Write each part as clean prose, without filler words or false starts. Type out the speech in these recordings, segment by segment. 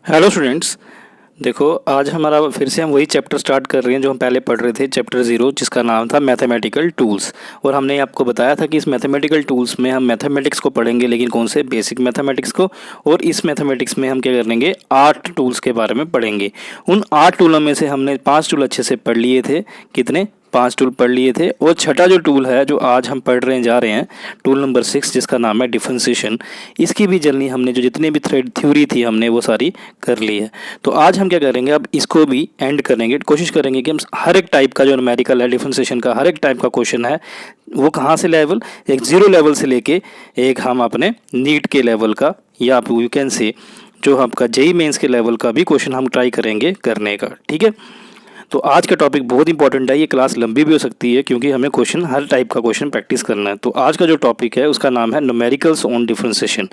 Hello students. देखो, आज हमारा फिर से हम वही चैप्टर स्टार्ट कर रहे हैं जो हम पहले पढ़ रहे थे, चैप्टर 0, जिसका नाम था मैथमेटिकल टूल्स। और हमने आपको बताया था कि इस मैथमेटिकल टूल्स में हम मैथमेटिक्स को पढ़ेंगे, लेकिन कौन से? बेसिक मैथमेटिक्स को। और इस मैथमेटिक्स में हम क्या करेंगे? 8 टूल्स के बारे में पढ़ेंगे। उन 8 टूलों में से हमने 5 टूल अच्छे से पढ़ लिए थे। कितने? 5 टूल पढ़ लिए थे। और छठा जो टूल है जो आज हम पढ़ रहे जा रहे हैं, टूल नंबर 6, जिसका नाम है डिफरेंशिएशन। इसकी भी जर्नी हमने जो जितने भी थ्रेड थ्योरी थी हमने वो सारी कर ली है। तो आज हम क्या करेंगे, अब इसको भी एंड करेंगे। कोशिश करेंगे कि हम हर एक टाइप का जो न्यूमेरिकल है, डिफरेंशिएशन का हर एक टाइप का क्वेश्चन है, वो कहाँ से लेवल, एक 0 लेवल से लेके एक हम अपने नीट के लेवल का, या आप यू कैन से जो आपका जेई मेंस के लेवल का भी क्वेश्चन हम ट्राई करेंगे करने का। ठीक है। तो आज का टॉपिक बहुत इंपॉर्टेंट है। ये क्लास लंबी भी हो सकती है क्योंकि हमें क्वेश्चन, हर टाइप का क्वेश्चन प्रैक्टिस करना है। तो आज का जो टॉपिक है उसका नाम है न्यूमेरिकल्स ऑन डिफरेंशिएशन।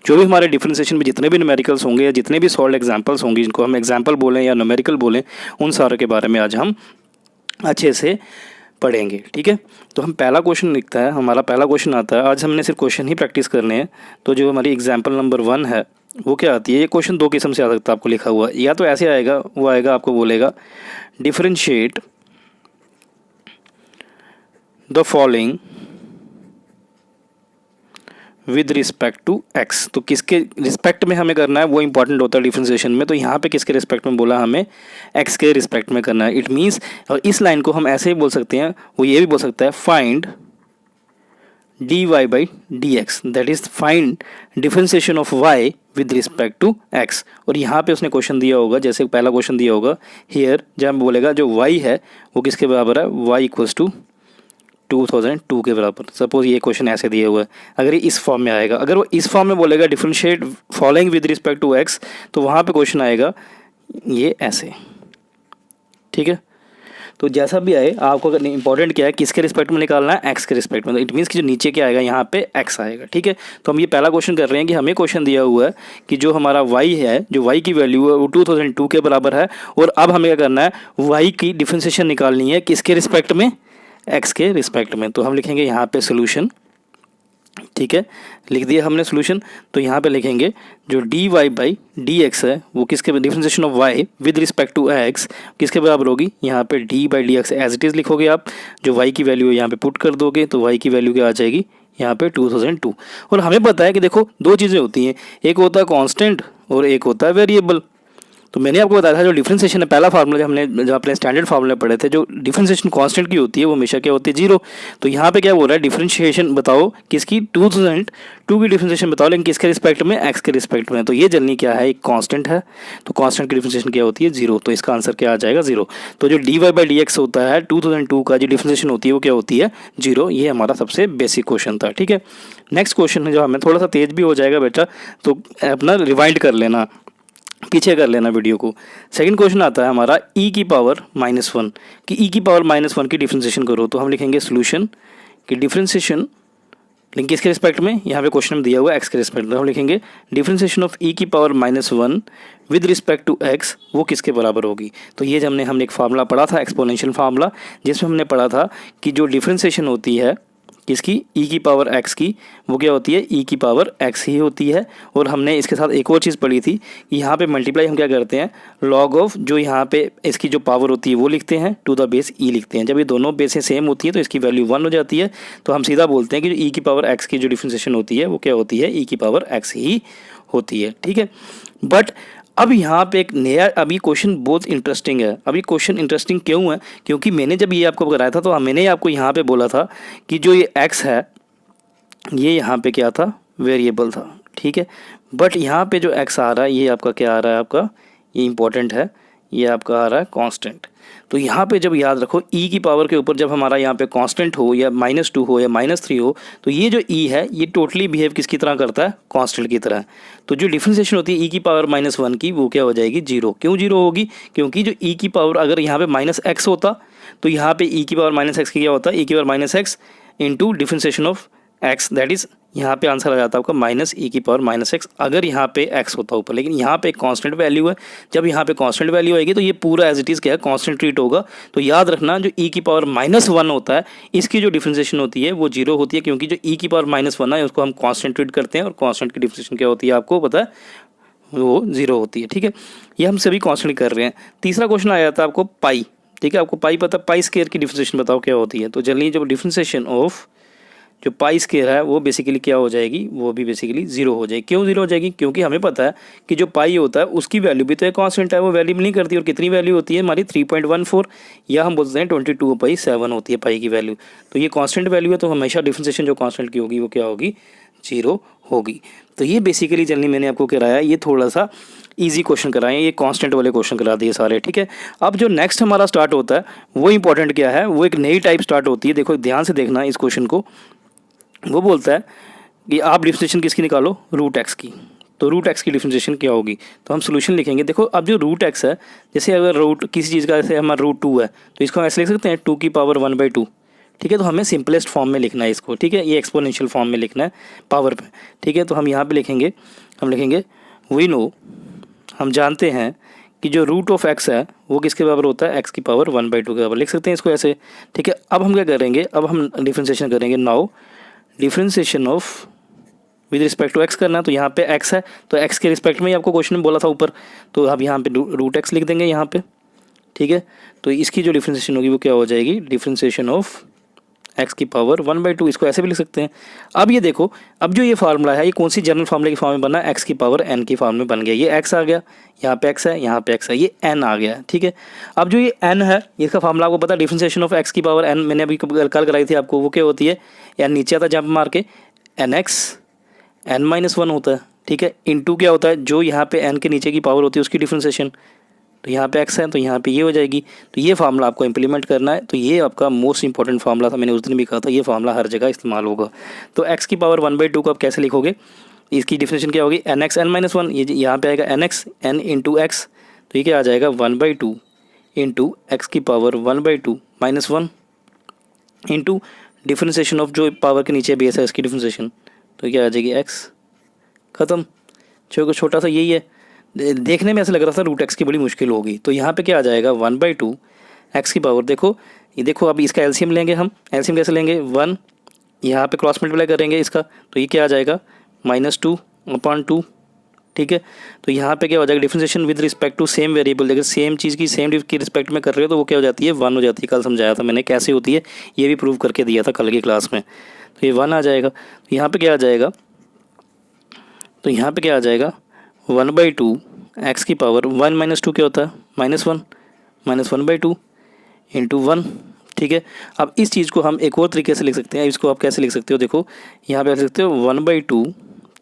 जो भी हमारे डिफरेंशिएशन में जितने भी न्यूमेरिकल्स होंगे या जितने भी सॉल्व एग्जांपल्स होंगे, जिनको हम एग्जांपल बोलें या न्यूमेरिकल बोलें, उन सारों के बारे में आज हम अच्छे से पढ़ेंगे। ठीक है। तो हम पहला क्वेश्चन लिखता है, हमारा पहला क्वेश्चन आता है। आज हमने सिर्फ क्वेश्चन ही प्रैक्टिस करने हैं। तो जो हमारी एग्जाम्पल नंबर 1 है वो क्या आती है? ये क्वेश्चन 2 किस्म से आ सकता है आपको लिखा हुआ, या तो ऐसे आएगा, वो आएगा आपको बोलेगा differentiate the following with respect to X. तो किसके रिस्पेक्ट में हमें करना है वो इंपॉर्टेंट होता है डिफरेंशिएशन में। तो यहाँ पे किसके रिस्पेक्ट में बोला? हमें एक्स के रिस्पेक्ट में करना है। इट मीन्स, और इस लाइन को हम ऐसे ही बोल सकते हैं, वो ये भी बोल सकता है find dy by dx, that is find differentiation of y with respect to x। और यहाँ पे उसने क्वेश्चन दिया होगा, जैसे पहला क्वेश्चन दिया होगा हियर, जब बोलेगा जो y है वो किसके बराबर है? y इक्वल्स टू 2002 के बराबर। सपोज ये क्वेश्चन ऐसे दिया हुआ है, अगर ये इस फॉर्म में आएगा, अगर वो इस फॉर्म में बोलेगा differentiate following with respect to x, तो वहाँ पे क्वेश्चन आएगा ये ऐसे। ठीक है। तो जैसा भी आए, आपको इंपॉर्टेंट क्या है, किसके रिस्पेक्ट में निकालना है? एक्स के रिस्पेक्ट में। तो इट मीन्स कि जो नीचे क्या आएगा, यहाँ पे एक्स आएगा। ठीक है। तो हम ये पहला क्वेश्चन कर रहे हैं कि हमें क्वेश्चन दिया हुआ है कि जो हमारा वाई है, जो वाई की वैल्यू है वो 2002 के बराबर है। और अब हमें क्या करना है? वाई की डिफरेंशिएशन निकालनी है किसके रिस्पेक्ट में? एक्स के रिस्पेक्ट में। तो हम लिखेंगे यहाँ पे सोल्यूशन। ठीक है, लिख दिया हमने सोल्यूशन। तो यहाँ पे लिखेंगे जो D Y by D X है वो किसके, differentiation of Y with respect to X किसके बराबर होगी? यहाँ पे D by D X as it is लिखोगे आप। जो वाई की वैल्यू है यहाँ पे पुट कर दोगे, तो वाई की वैल्यू क्या आ जाएगी? यहाँ पे 2002। और हमें पता है कि देखो, 2 चीज़ें होती हैं, एक होता है कांस्टेंट और एक होता है वेरिएबल। तो मैंने आपको बताया था जो डिफरेंशिएशन है, पहला फार्मूला जब अपने स्टैंडर्ड फार्मूला पढ़े थे, जो डिफरेंशिएशन कांस्टेंट की होती है वो हमेशा क्या होती है? 0। तो यहाँ पे क्या बोल रहा है? डिफरेंशिएशन बताओ किसकी? 2002 की डिफरेंशिएशन बताओ, लेकिन किसके रिस्पेक्ट में? एक्स के रिस्पेक्ट में। तो ये जर्नी क्या है? एक कांस्टेंट है, तो कांस्टेंट की डिफरेंशिएशन क्या होती है? 0। तो इसका आंसर क्या आ जाएगा? 0। तो जो D Y by D X होता है 2002 का, जो डिफरेंशिएशन होती है वो क्या होती है? 0। ये हमारा सबसे बेसिक क्वेश्चन था। ठीक है। नेक्स्ट क्वेश्चन है जो हमें थोड़ा सा तेज भी हो जाएगा बेटा, तो अपना रिवाइंड कर लेना, पीछे कर लेना वीडियो को। सेकंड क्वेश्चन आता है हमारा e की पावर -1 कि e की पावर -1 की डिफरेंशिएशन करो। तो हम लिखेंगे सोल्यूशन कि डिफरेंशिएशन, लेकिन किसके रिस्पेक्ट में? यहाँ पे क्वेश्चन में दिया हुआ है एक्स के रिस्पेक्ट में। हम लिखेंगे डिफरेंशिएशन ऑफ e की power -1 with respect to x, वो किसके बराबर होगी? तो ये जब हमने एक फार्मूला पढ़ा था, एक्सपोनेंशियल फार्मूला, जिसमें हमने पढ़ा था कि जो डिफरेंशिएशन होती है किसकी? e की पावर x की, वो क्या होती है? e की पावर x ही होती है। और हमने इसके साथ एक और चीज़ पढ़ी थी कि यहाँ पे मल्टीप्लाई हम क्या करते हैं? लॉग ऑफ जो यहाँ पे इसकी जो पावर होती है वो लिखते हैं, टू द बेस e लिखते हैं। जब ये दोनों बेसें सेम होती हैं तो इसकी वैल्यू 1 हो जाती है। तो हम सीधा बोलते हैं कि जो e की पावर x की जो डिफरेंशिएशन होती है वो क्या होती है? e की पावर x ही होती है। ठीक है। बट अब यहाँ पे एक नया, अभी क्वेश्चन बहुत इंटरेस्टिंग है। अभी क्वेश्चन इंटरेस्टिंग क्यों है? क्योंकि मैंने जब ये आपको कराया था तो मैंने आपको यहाँ पे बोला था कि जो ये x है ये यहाँ पे क्या था? वेरिएबल था। ठीक है। बट यहाँ पे जो x आ रहा है ये आपका क्या आ रहा है? आपका ये इंपॉर्टेंट है, ये आपका आ रहा है कांस्टेंट। तो यहाँ पे जब याद रखो e की पावर के ऊपर जब हमारा यहाँ पे कांस्टेंट हो या -2 हो या -3 हो, तो ये जो e है ये टोटली बिहेव किसकी तरह करता है? कांस्टेंट की तरह। तो जो डिफरेंशिएशन होती है e की पावर -1 की, वो क्या हो जाएगी? 0। क्यों 0 होगी? क्योंकि जो e की पावर अगर यहाँ पे -x होता तो यहाँ पे e की पावर -x की क्या होता है? e की power -x into differentiation of x, that is यहाँ पे आंसर आ जाता है आपका -e की पावर -x, अगर यहाँ पे x होता ऊपर। लेकिन यहाँ पे कांस्टेंट वैल्यू है, जब यहाँ पे कांस्टेंट वैल्यू आएगी तो ये पूरा एज इट इज़ क्या है? कांस्टेंट ट्रीट होगा। तो याद रखना जो e की पावर -1 होता है इसकी जो डिफरेंशिएशन होती है वो 0 होती है, क्योंकि जो e की पावर -1 है उसको हम कांस्टेंट ट्रीट करते हैं, और कांस्टेंट की डिफरेंशिएशन क्या होती है आपको पता है? वो 0 होती है। ठीक है, ये हम सभी कॉन्स्टेंट कर रहे हैं। तीसरा क्वेश्चन आया था आपको पाई। ठीक है, आपको पाई पता, पाई स्क्वायर की डिफरेंशिएशन बताओ क्या होती है। तो जनरली जो डिफरेंशिएशन ऑफ जो पाई स्क्वायर है वो बेसिकली क्या हो जाएगी, वो भी बेसिकली 0 हो जाएगी। क्यों 0 हो जाएगी, क्योंकि हमें पता है कि जो पाई होता है उसकी वैल्यू भी तो एक कांस्टेंट है, वो वैल्यू नहीं करती। और कितनी वैल्यू होती है हमारी 3.14, या हम बोलते हैं 22/7 होती है पाई की वैल्यू। तो ये कांस्टेंट वैल्यू है, तो हमेशा डिफरेंशिएशन जो कांस्टेंट की होगी वो क्या होगी, 0 होगी। तो ये बेसिकली जनरली मैंने आपको कराया, ये थोड़ा सा इजी क्वेश्चन कराए, ये कांस्टेंट वाले क्वेश्चन करा दिए सारे। ठीक है, अब जो नेक्स्ट हमारा स्टार्ट होता है वो इंपॉर्टेंट क्या है, वो एक नई टाइप स्टार्ट होती है। देखो ध्यान से देखना इस क्वेश्चन को। वो बोलता है कि आप डिफरेंशिएशन किसकी निकालो, रूट एक्स की। तो रूट एक्स की डिफरेंशिएशन क्या होगी, तो हम सोल्यूशन लिखेंगे। देखो अब जो रूट एक्स है, जैसे अगर रूट किसी चीज़ का जैसे हमारा रूट 2 है तो इसको हम ऐसे लिख सकते हैं 2⁻1/2। ठीक है, तो हमें सिंपलेस्ट फॉर्म में लिखना है इसको। ठीक है, ये एक्सपोनेंशियल फॉर्म में लिखना है पावर पे। ठीक है, तो हम यहाँ पे लिखेंगे, हम लिखेंगे वी नो, हम जानते हैं कि जो रूट ऑफ एक्स है वो किसके बराबर होता है, x⁻1/2 के बराबर। लिख सकते हैं इसको ऐसे। ठीक है, अब हम क्या करेंगे, अब हम डिफरेंशिएशन करेंगे। Now differentiation of with respect to X करना है। तो यहाँ पे x है, तो x के रिस्पेक्ट में ही आपको क्वेश्चन में बोला था ऊपर, तो अब यहाँ पे रूट एक्स लिख देंगे यहाँ पे। ठीक है, तो इसकी जो डिफरेंशिएशन होगी वो क्या हो जाएगी, डिफरेंशिएशन ऑफ x⁻1/2। इसको ऐसे भी लिख सकते हैं। अब ये देखो, अब जो ये फार्मूला है ये कौन सी जनरल फार्मूले की फॉर्म में बना है, x⁻n की फॉर्म में बन गया। ये x आ गया, यहाँ पे x है, यहाँ पे x है, ये n आ गया। ठीक है, अब जो ये n है इसका फार्मूला आपको पता है, डिफरेंशिएशन ऑफ x⁻n मैंने अभी कल कराई थी आपको, वो क्या होती है, या नीचे आता जंप मार के nx n-1 होता है। ठीक है, इनटू क्या होता है, जो यहाँ पे n के नीचे की पावर होती है उसकी डिफरेंशिएशन। तो यहाँ पे x है तो यहाँ पे ये हो जाएगी। तो ये फार्मूला आपको इंप्लीमेंट करना है। तो ये आपका मोस्ट इंपॉर्टेंट फार्मूला था, मैंने उस दिन भी कहा था ये फार्मूला हर जगह इस्तेमाल होगा। तो x⁻1/2 को आप कैसे लिखोगे, इसकी डिफरेंशिएशन क्या होगी, nx n-1, ये यहाँ पे आएगा nx n इंटू एक्स, तो ये क्या आ जाएगा 1/2 into x⁻1/2 -1 into differentiation of जो पावर के नीचे बेस है इसकी डिफरेंशिएशन, तो क्या आ जाएगी x, ख़त्म। छोटा सा यही है। देखने में ऐसा लग रहा था रूट एक्स की बड़ी मुश्किल होगी, तो यहाँ पे क्या आ जाएगा 1/2 एक्स की पावर। देखो ये देखो, अब इसका एलसीएम लेंगे हम। एलसीएम कैसे लेंगे, 1 यहाँ पे क्रॉस मल्टीप्लाई करेंगे इसका, तो ये क्या आ जाएगा -2/2। ठीक है, तो यहाँ पे क्या हो जाएगा, differentiation with respect to same variable. देखिए सेम चीज़ की सेम की रिस्पेक्ट में कर रहे हो तो वो क्या हो जाती है, 1 हो जाती है। कल समझाया था मैंने कैसे होती है, ये भी प्रूव करके दिया था कल की क्लास में। तो ये 1 आ जाएगा। तो यहाँ पे क्या आ जाएगा, तो यहाँ पे क्या आ जाएगा 1/2 एक्स की पावर 1 - 2 क्या होता है, -1 -1/2 इंटू 1। ठीक है, अब इस चीज़ को हम एक और तरीके से लिख सकते हैं। इसको आप कैसे लिख सकते हो, देखो यहाँ पे लिख सकते हो 1/2।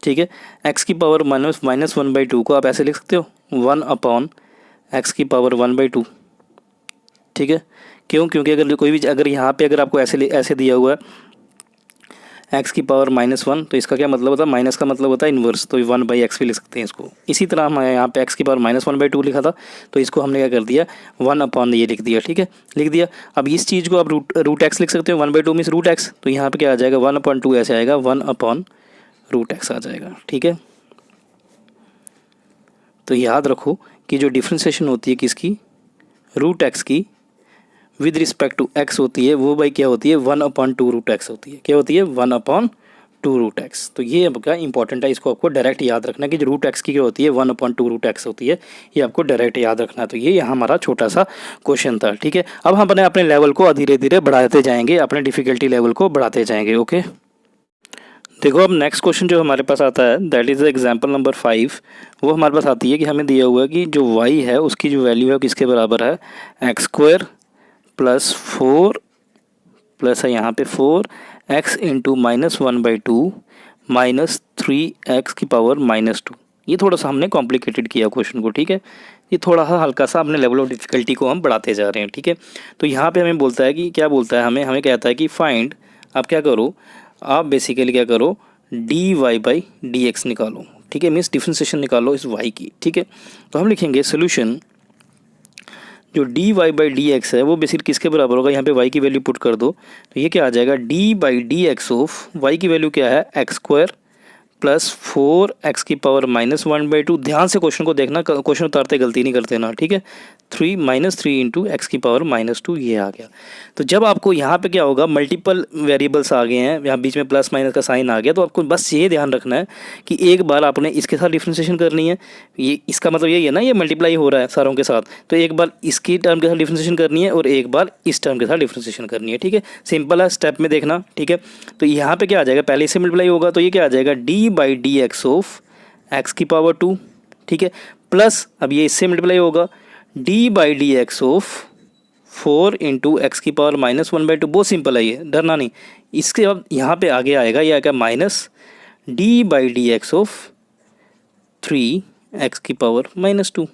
ठीक है, एक्स की पावर -1/2 को आप ऐसे लिख सकते हो 1/x⁻1/2। ठीक है, क्यों, क्योंकि अगर कोई भी अगर यहाँ पे अगर आपको ऐसे दिया हुआ है x⁻1 तो इसका क्या मतलब होता है, माइनस का मतलब होता है इन्वर्स, तो 1/x भी लिख सकते हैं इसको। इसी तरह हम यहाँ पे x⁻1/2 लिखा था, तो इसको हमने क्या कर दिया 1/ ये लिख दिया। ठीक है, लिख दिया। अब इस चीज़ को आप रूट एक्स लिख सकते हो, 1/2 मीन्स रूट एक्स, तो यहाँ पे क्या आ जाएगा 1/2 ऐसे आएगा 1/√x आ जाएगा। ठीक है, तो याद रखो कि जो डिफ्रेंशिएशन होती है किसकी, रूट एक्स की, विद रिस्पेक्ट टू एक्स होती है, वो भाई क्या होती है 1/2√x होती है। क्या होती है 1/2√x। तो ये आपका इंपॉर्टेंट है, इसको आपको डायरेक्ट याद रखना है कि जो रूट एक्स की क्या होती है 1/2√x होती है। ये आपको डायरेक्ट याद रखना है। तो ये यहाँ हमारा छोटा सा क्वेश्चन था। ठीक है, अब हम अपने लेवल को धीरे धीरे बढ़ाते जाएंगे, अपने डिफ़िकल्टी लेवल को बढ़ाते जाएंगे। ओके, देखो अब नेक्स्ट क्वेश्चन जो हमारे पास आता है दैट इज़ एग्जाम्पल नंबर 5। वो हमारे पास आती है कि हमें दिया हुआ है कि जो y है उसकी जो वैल्यू है किसके बराबर है, x² + 4 प्लस है यहाँ पे 4x इंटू -1/2 -3x⁻2। ये थोड़ा सा हमने कॉम्प्लिकेटेड किया क्वेश्चन को। ठीक है, ये थोड़ा सा हल्का सा अपने लेवल ऑफ डिफ़िकल्टी को हम बढ़ाते जा रहे हैं। ठीक है, तो यहाँ पे हमें बोलता है कि क्या बोलता है, हमें कहता है कि फाइंड, आप क्या करो, आप बेसिकली क्या करो dy/dx निकालो। ठीक है, मीन्स डिफरेंशिएशन निकालो इस y की। ठीक है, तो हम लिखेंगे सोल्यूशन, जो dy/dx है वो बेसिकली किसके बराबर होगा, यहाँ पे y की वैल्यू पुट कर दो, तो ये क्या आ जाएगा dy/dx ऑफ y की वैल्यू क्या है x² प्लस 4x की पावर -1/2। ध्यान से क्वेश्चन को देखना, क्वेश्चन उतारते गलती नहीं करते ना, ठीक है। 3 इंटू x की पावर -2 ये आ गया। तो जब आपको यहाँ पे क्या होगा, मल्टीपल वेरिएबल्स आ गए हैं, यहाँ बीच में प्लस माइनस का साइन आ गया, तो आपको बस ये ध्यान रखना है कि एक बार आपने इसके साथ डिफ्रेंशिएशन करनी है, ये इसका मतलब यही है ना, ये मल्टीप्लाई हो रहा है सारों के साथ, तो एक बार इसकी टर्म के साथ डिफ्रेंशिएशन करनी है और एक बार इस टर्म के साथ डिफ्रेंशिएशन करनी है, ठीक है। सिंपल है, स्टेप में देखना, ठीक है। तो यहाँ पे क्या आ जाएगा, पहले इससे मल्टीप्लाई होगा तो ये क्या आ जाएगा, d/dx ऑफ x की पावर 2, ठीक है, प्लस अब ये इससे मल्टीप्लाई होगा d/dx ऑफ 4 इंटू एक्स की पावर -1/2। बहुत सिंपल है, ये डरना नहीं। इसके बाद यहाँ पे आगे आएगा, ये आएगा माइनस d/dx ऑफ 3x की पावर -2।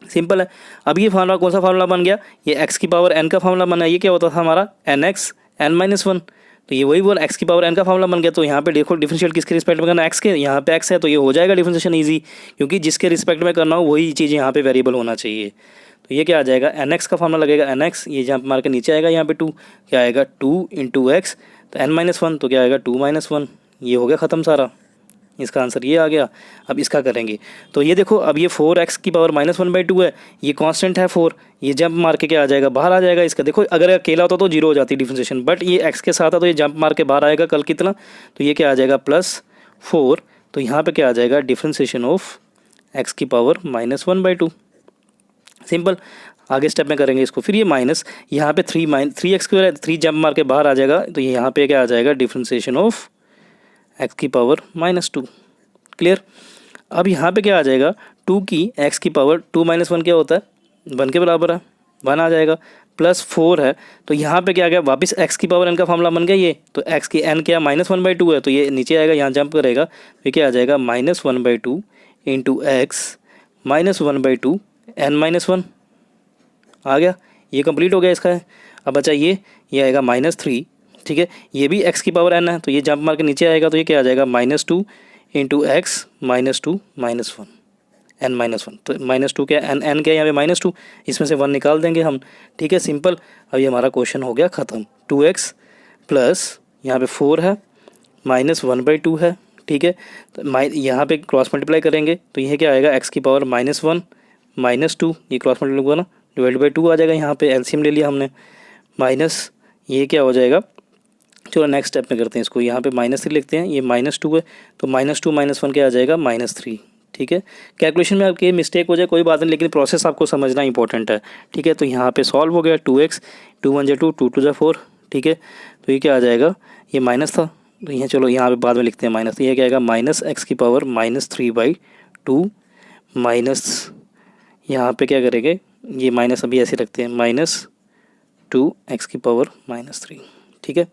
सिंपल है। अब ये फार्मूला कौन सा फार्मूला बन गया, ये x की पावर n का फार्मूला बना। ये क्या होता था हमारा, nx n-1, तो ये वही बोल x की पावर n का फार्मूला बन गया। तो यहाँ पे देखो डिफरेंशियल किसके रिस्पेक्ट में करना, x के, यहाँ पे x है तो ये हो जाएगा डिफरेंशिएशन ईजी, क्योंकि जिसके रिस्पेक्ट में करना हो वही चीज़ यहाँ पे वेरिएबल होना चाहिए। तो ये क्या आ जाएगा, nx का फार्मूला लगेगा, nx ये जंप मार के नीचे आएगा, यहाँ पे 2 क्या आएगा, 2 इंटू एक्स, तो n-1 तो क्या आएगा 2-1, ये हो गया ख़त्म सारा, इसका आंसर ये आ गया। अब इसका करेंगे तो ये देखो, अब ये 4x की पावर -1/2 है, ये कांस्टेंट है 4, ये जंप मार के क्या आ जाएगा, बाहर आ जाएगा इसका। देखो अगर अकेला होता तो 0 हो जाती डिफरेंशिएशन, बट ये x के साथ है तो ये जंप मार के बाहर आएगा कल कितना, तो ये क्या आ जाएगा +4, तो यहाँ पे क्या आ जाएगा, डिफरेंशिएशन ऑफ x की पावर -1/2। सिंपल, आगे स्टेप में करेंगे इसको। फिर ये माइनस, यहाँ पे 3x² 3 जंप मार के बाहर आ जाएगा, तो ये यहाँ पे क्या आ जाएगा, डिफरेंशिएशन ऑफ x की पावर -2। क्लियर। अब यहाँ पे क्या आ जाएगा, 2 की x की पावर 2 - 1 क्या होता है, 1 के बराबर है, 1 आ जाएगा, +4 है, तो यहाँ पे क्या आ गया, वापस x की पावर n का फार्मूला बन गया ये, तो x की n क्या -1/2 है, तो ये नीचे आएगा, यहाँ जंप करेगा, तो क्या आ जाएगा, -1/2 इंटू x -1/2 n-1 आ गया। ये कंप्लीट हो गया इसका है। अब बचा ये आएगा -3, ठीक है, ये भी x की पावर n है, तो ये जंप मार के नीचे आएगा, तो ये क्या आ जाएगा, -2 इंटू एक्स -2 -1 n-1, तो -2 क्या n क्या यहाँ पे -2, इसमें से 1 निकाल देंगे हम, ठीक है, सिंपल। अब ये हमारा क्वेश्चन हो गया ख़त्म। 2x प्लस यहाँ पे 4 है, -1/2 है, ठीक है, तो यहाँ पे क्रॉस मल्टीप्लाई करेंगे, तो यह क्या आएगा, x की पावर -1 -2, ये क्रॉस मल्टीप्लाई होगा ना, /2 आ जाएगा, यहाँ पे एलसीएम ले लिया हमने, माइनस ये क्या हो जाएगा, चलो नेक्स्ट स्टेप में करते हैं इसको, यहाँ पे -3 लिखते हैं, ये -2 है, तो -2 -1 क्या आ जाएगा, -3, ठीक है। कैलकुलेशन में आपकी मिस्टेक हो जाए कोई बात नहीं, लेकिन प्रोसेस आपको समझना इंपॉर्टेंट है, ठीक है। तो यहाँ पे सॉल्व हो गया, 2x 2 × 1 = 2 2 × 2 = 4, ठीक है, तो ये क्या आ जाएगा, ये माइनस था, तो यहाँ चलो यहाँ पे बाद में लिखते हैं माइनस, तो ये क्या आएगा, -x की पावर -3/2 माइनस, यहाँ पे क्या करेंगे, ये माइनस अभी ऐसे रखते हैं, -2x की पावर -3, ठीक है,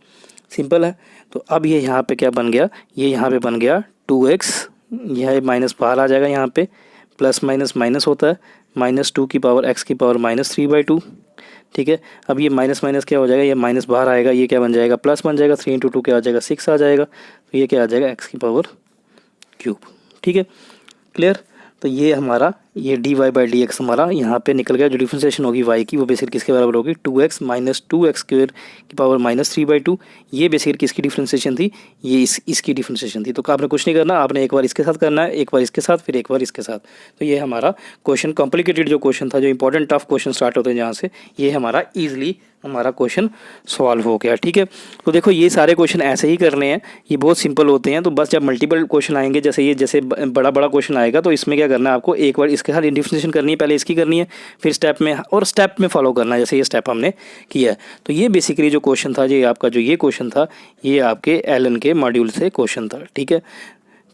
सिंपल है। तो अब ये यहाँ पे क्या बन गया, ये यहाँ पे बन गया 2x, यह माइनस बाहर आ जाएगा, यहाँ पे प्लस माइनस माइनस होता है, -2 की पावर x की पावर -3/2, ठीक है। अब ये माइनस माइनस क्या हो जाएगा, ये माइनस बाहर आएगा, ये क्या बन जाएगा, प्लस बन जाएगा, 3 × 2 क्या आ जाएगा, 6 आ जाएगा, तो ये क्या आ जाएगा, x की पावर क्यूब, ठीक है, क्लियर। तो ये हमारा ये dy/dx हमारा यहाँ पे निकल गया, जो डिफरेंशिएशन होगी y की वो बेसिकली किसके बराबर होगी, 2x - 2x² की पावर -3/2, ये बेसिकली किसकी डिफरेंशिएशन थी, ये इसकी डिफरेंशिएशन थी। तो आपने कुछ नहीं करना, आपने एक बार इसके साथ करना है, एक बार इसके साथ, फिर एक बार इसके साथ। तो ये हमारा क्वेश्चन कॉम्प्लिकेटेड जो क्वेश्चन था, जो इंपॉर्टेंट टफ क्वेश्चन स्टार्ट होते हैं जहाँ से, ये हमारा ईजिली हमारा क्वेश्चन सॉल्व हो गया, ठीक है। तो देखो ये सारे क्वेश्चन ऐसे ही करने हैं, ये बहुत सिंपल होते हैं। तो बस जब मल्टीपल क्वेश्चन आएंगे, जैसे बड़ा क्वेश्चन आएगा, तो इसमें क्या करना है आपको, एक बार इसके साथ डिफरेंशिएशन करनी है, पहले इसकी करनी है, फिर स्टेप में फॉलो करना है, जैसे ये स्टेप हमने किया है। तो ये बेसिकली जो क्वेश्चन था, ये आपका जो ये क्वेश्चन था, ये आपके एलन के मॉड्यूल से क्वेश्चन था, ठीक है।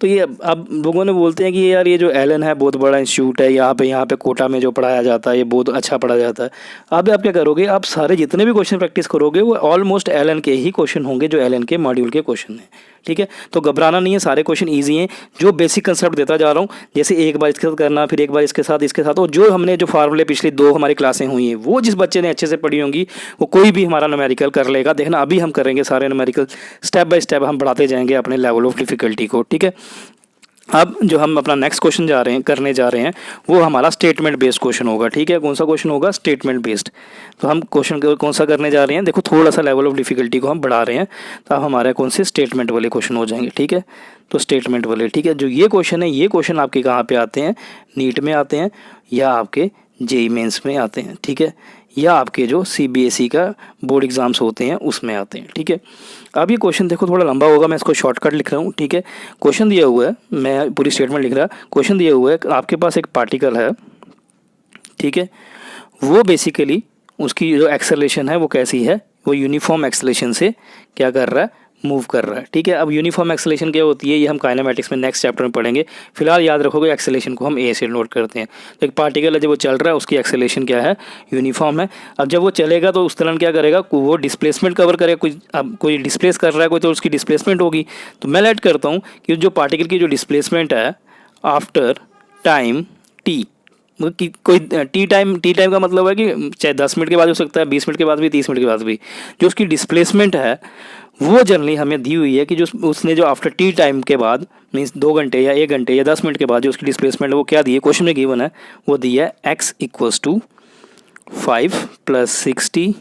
तो ये अब लोगों ने बोलते हैं कि यार ये जो एलन है बहुत बड़ा इंस्टीट्यूट है, यहाँ पे कोटा में जो पढ़ाया जाता है ये बहुत अच्छा पढ़ाया जाता है। अब आप क्या करोगे, आप सारे जितने भी क्वेश्चन प्रैक्टिस करोगे वो ऑलमोस्ट एलन के ही क्वेश्चन होंगे, जो एलन के मॉड्यूल के क्वेश्चन हैं, ठीक है। तो घबराना नहीं है, सारे क्वेश्चन ईजी हैं, जो बेसिक कंसेप्ट देता जा रहा हूँ, जैसे एक बार इसके साथ करना, फिर एक बार इसके साथ, और जो हमने जो फार्मूले पिछली 2 हमारी क्लासें हुई हैं, वो जिस बच्चे ने अच्छे से पढ़ी होंगी वो कोई भी हमारा न्यूमेरिकल कर लेगा। देखना अभी हम करेंगे सारे न्यूमेरिकल, स्टेप बाय स्टेप हम बढ़ाते जाएंगे अपने लेवल ऑफ डिफिकल्टी को, ठीक है। अब जो हम अपना नेक्स्ट क्वेश्चन करने जा रहे हैं वो हमारा स्टेटमेंट बेस्ड क्वेश्चन होगा। ठीक है, कौन सा क्वेश्चन होगा? Statement based. तो हम क्वेश्चन कौन सा करने जा रहे हैं? देखो थोड़ा सा लेवल ऑफ डिफिकल्टी को हम बढ़ा रहे हैं, तो अब हमारे कौन से स्टेटमेंट वाले क्वेश्चन हो जाएंगे। ठीक है, तो स्टेटमेंट वाले। ठीक है, जो ये क्वेश्चन है, ये क्वेश्चन आपके कहाँ पे आते हैं? नीट में आते हैं, या आपके जेईई मेंस में आते हैं। ठीक है, या आपके जो सीबीएसई का बोर्ड एग्जाम्स होते हैं उसमें आते हैं। ठीक है, अब ये क्वेश्चन देखो थोड़ा लंबा होगा, मैं इसको शॉर्टकट लिख रहा हूँ। ठीक है, क्वेश्चन दिया हुआ है, मैं पूरी स्टेटमेंट लिख रहा। क्वेश्चन दिया हुआ है, आपके पास एक पार्टिकल है। ठीक है, वो बेसिकली उसकी जो एक्सेलरेशन है वो कैसी है? वो यूनिफॉर्म एक्सेलरेशन से क्या कर रहा है? मूव कर रहा है। ठीक है, अब यूनिफॉर्म एक्सेलरेशन क्या होती है ये हम काइनेमेटिक्स में नेक्स्ट चैप्टर में पढ़ेंगे। फिलहाल याद रखोगे एक्सेलरेशन को हम ए से नोट करते हैं। तो एक पार्टिकल है जब वो चल रहा है उसकी एक्सेलरेशन क्या है? यूनिफॉर्म है। अब जब वो चलेगा तो उस तरह क्या करेगा? वो डिस्प्लेसमेंट कवर करेगा। अब कोई डिस्प्लेस कर रहा है कोई, तो उसकी डिस्प्लेसमेंट होगी। तो मैं लेट करता हूँ कि जो पार्टिकल की जो डिस्प्लेसमेंट है आफ्टर टाइम टी, कि कोई टी टाइम का मतलब है कि चाहे 10 मिनट के बाद हो सकता है, 20 मिनट के बाद भी, 30 मिनट के बाद भी, जो उसकी डिस्प्लेसमेंट है वो जनरली हमें दी हुई है कि जो उसने जो आफ्टर टी टाइम के बाद मीन्स 2 घंटे या 1 घंटे या 10 मिनट के बाद जो उसकी डिस्प्लेसमेंट है वो क्या दी है? क्वेश्चन में गिवन है वो दी है x इक्वल्स टू 5 + 60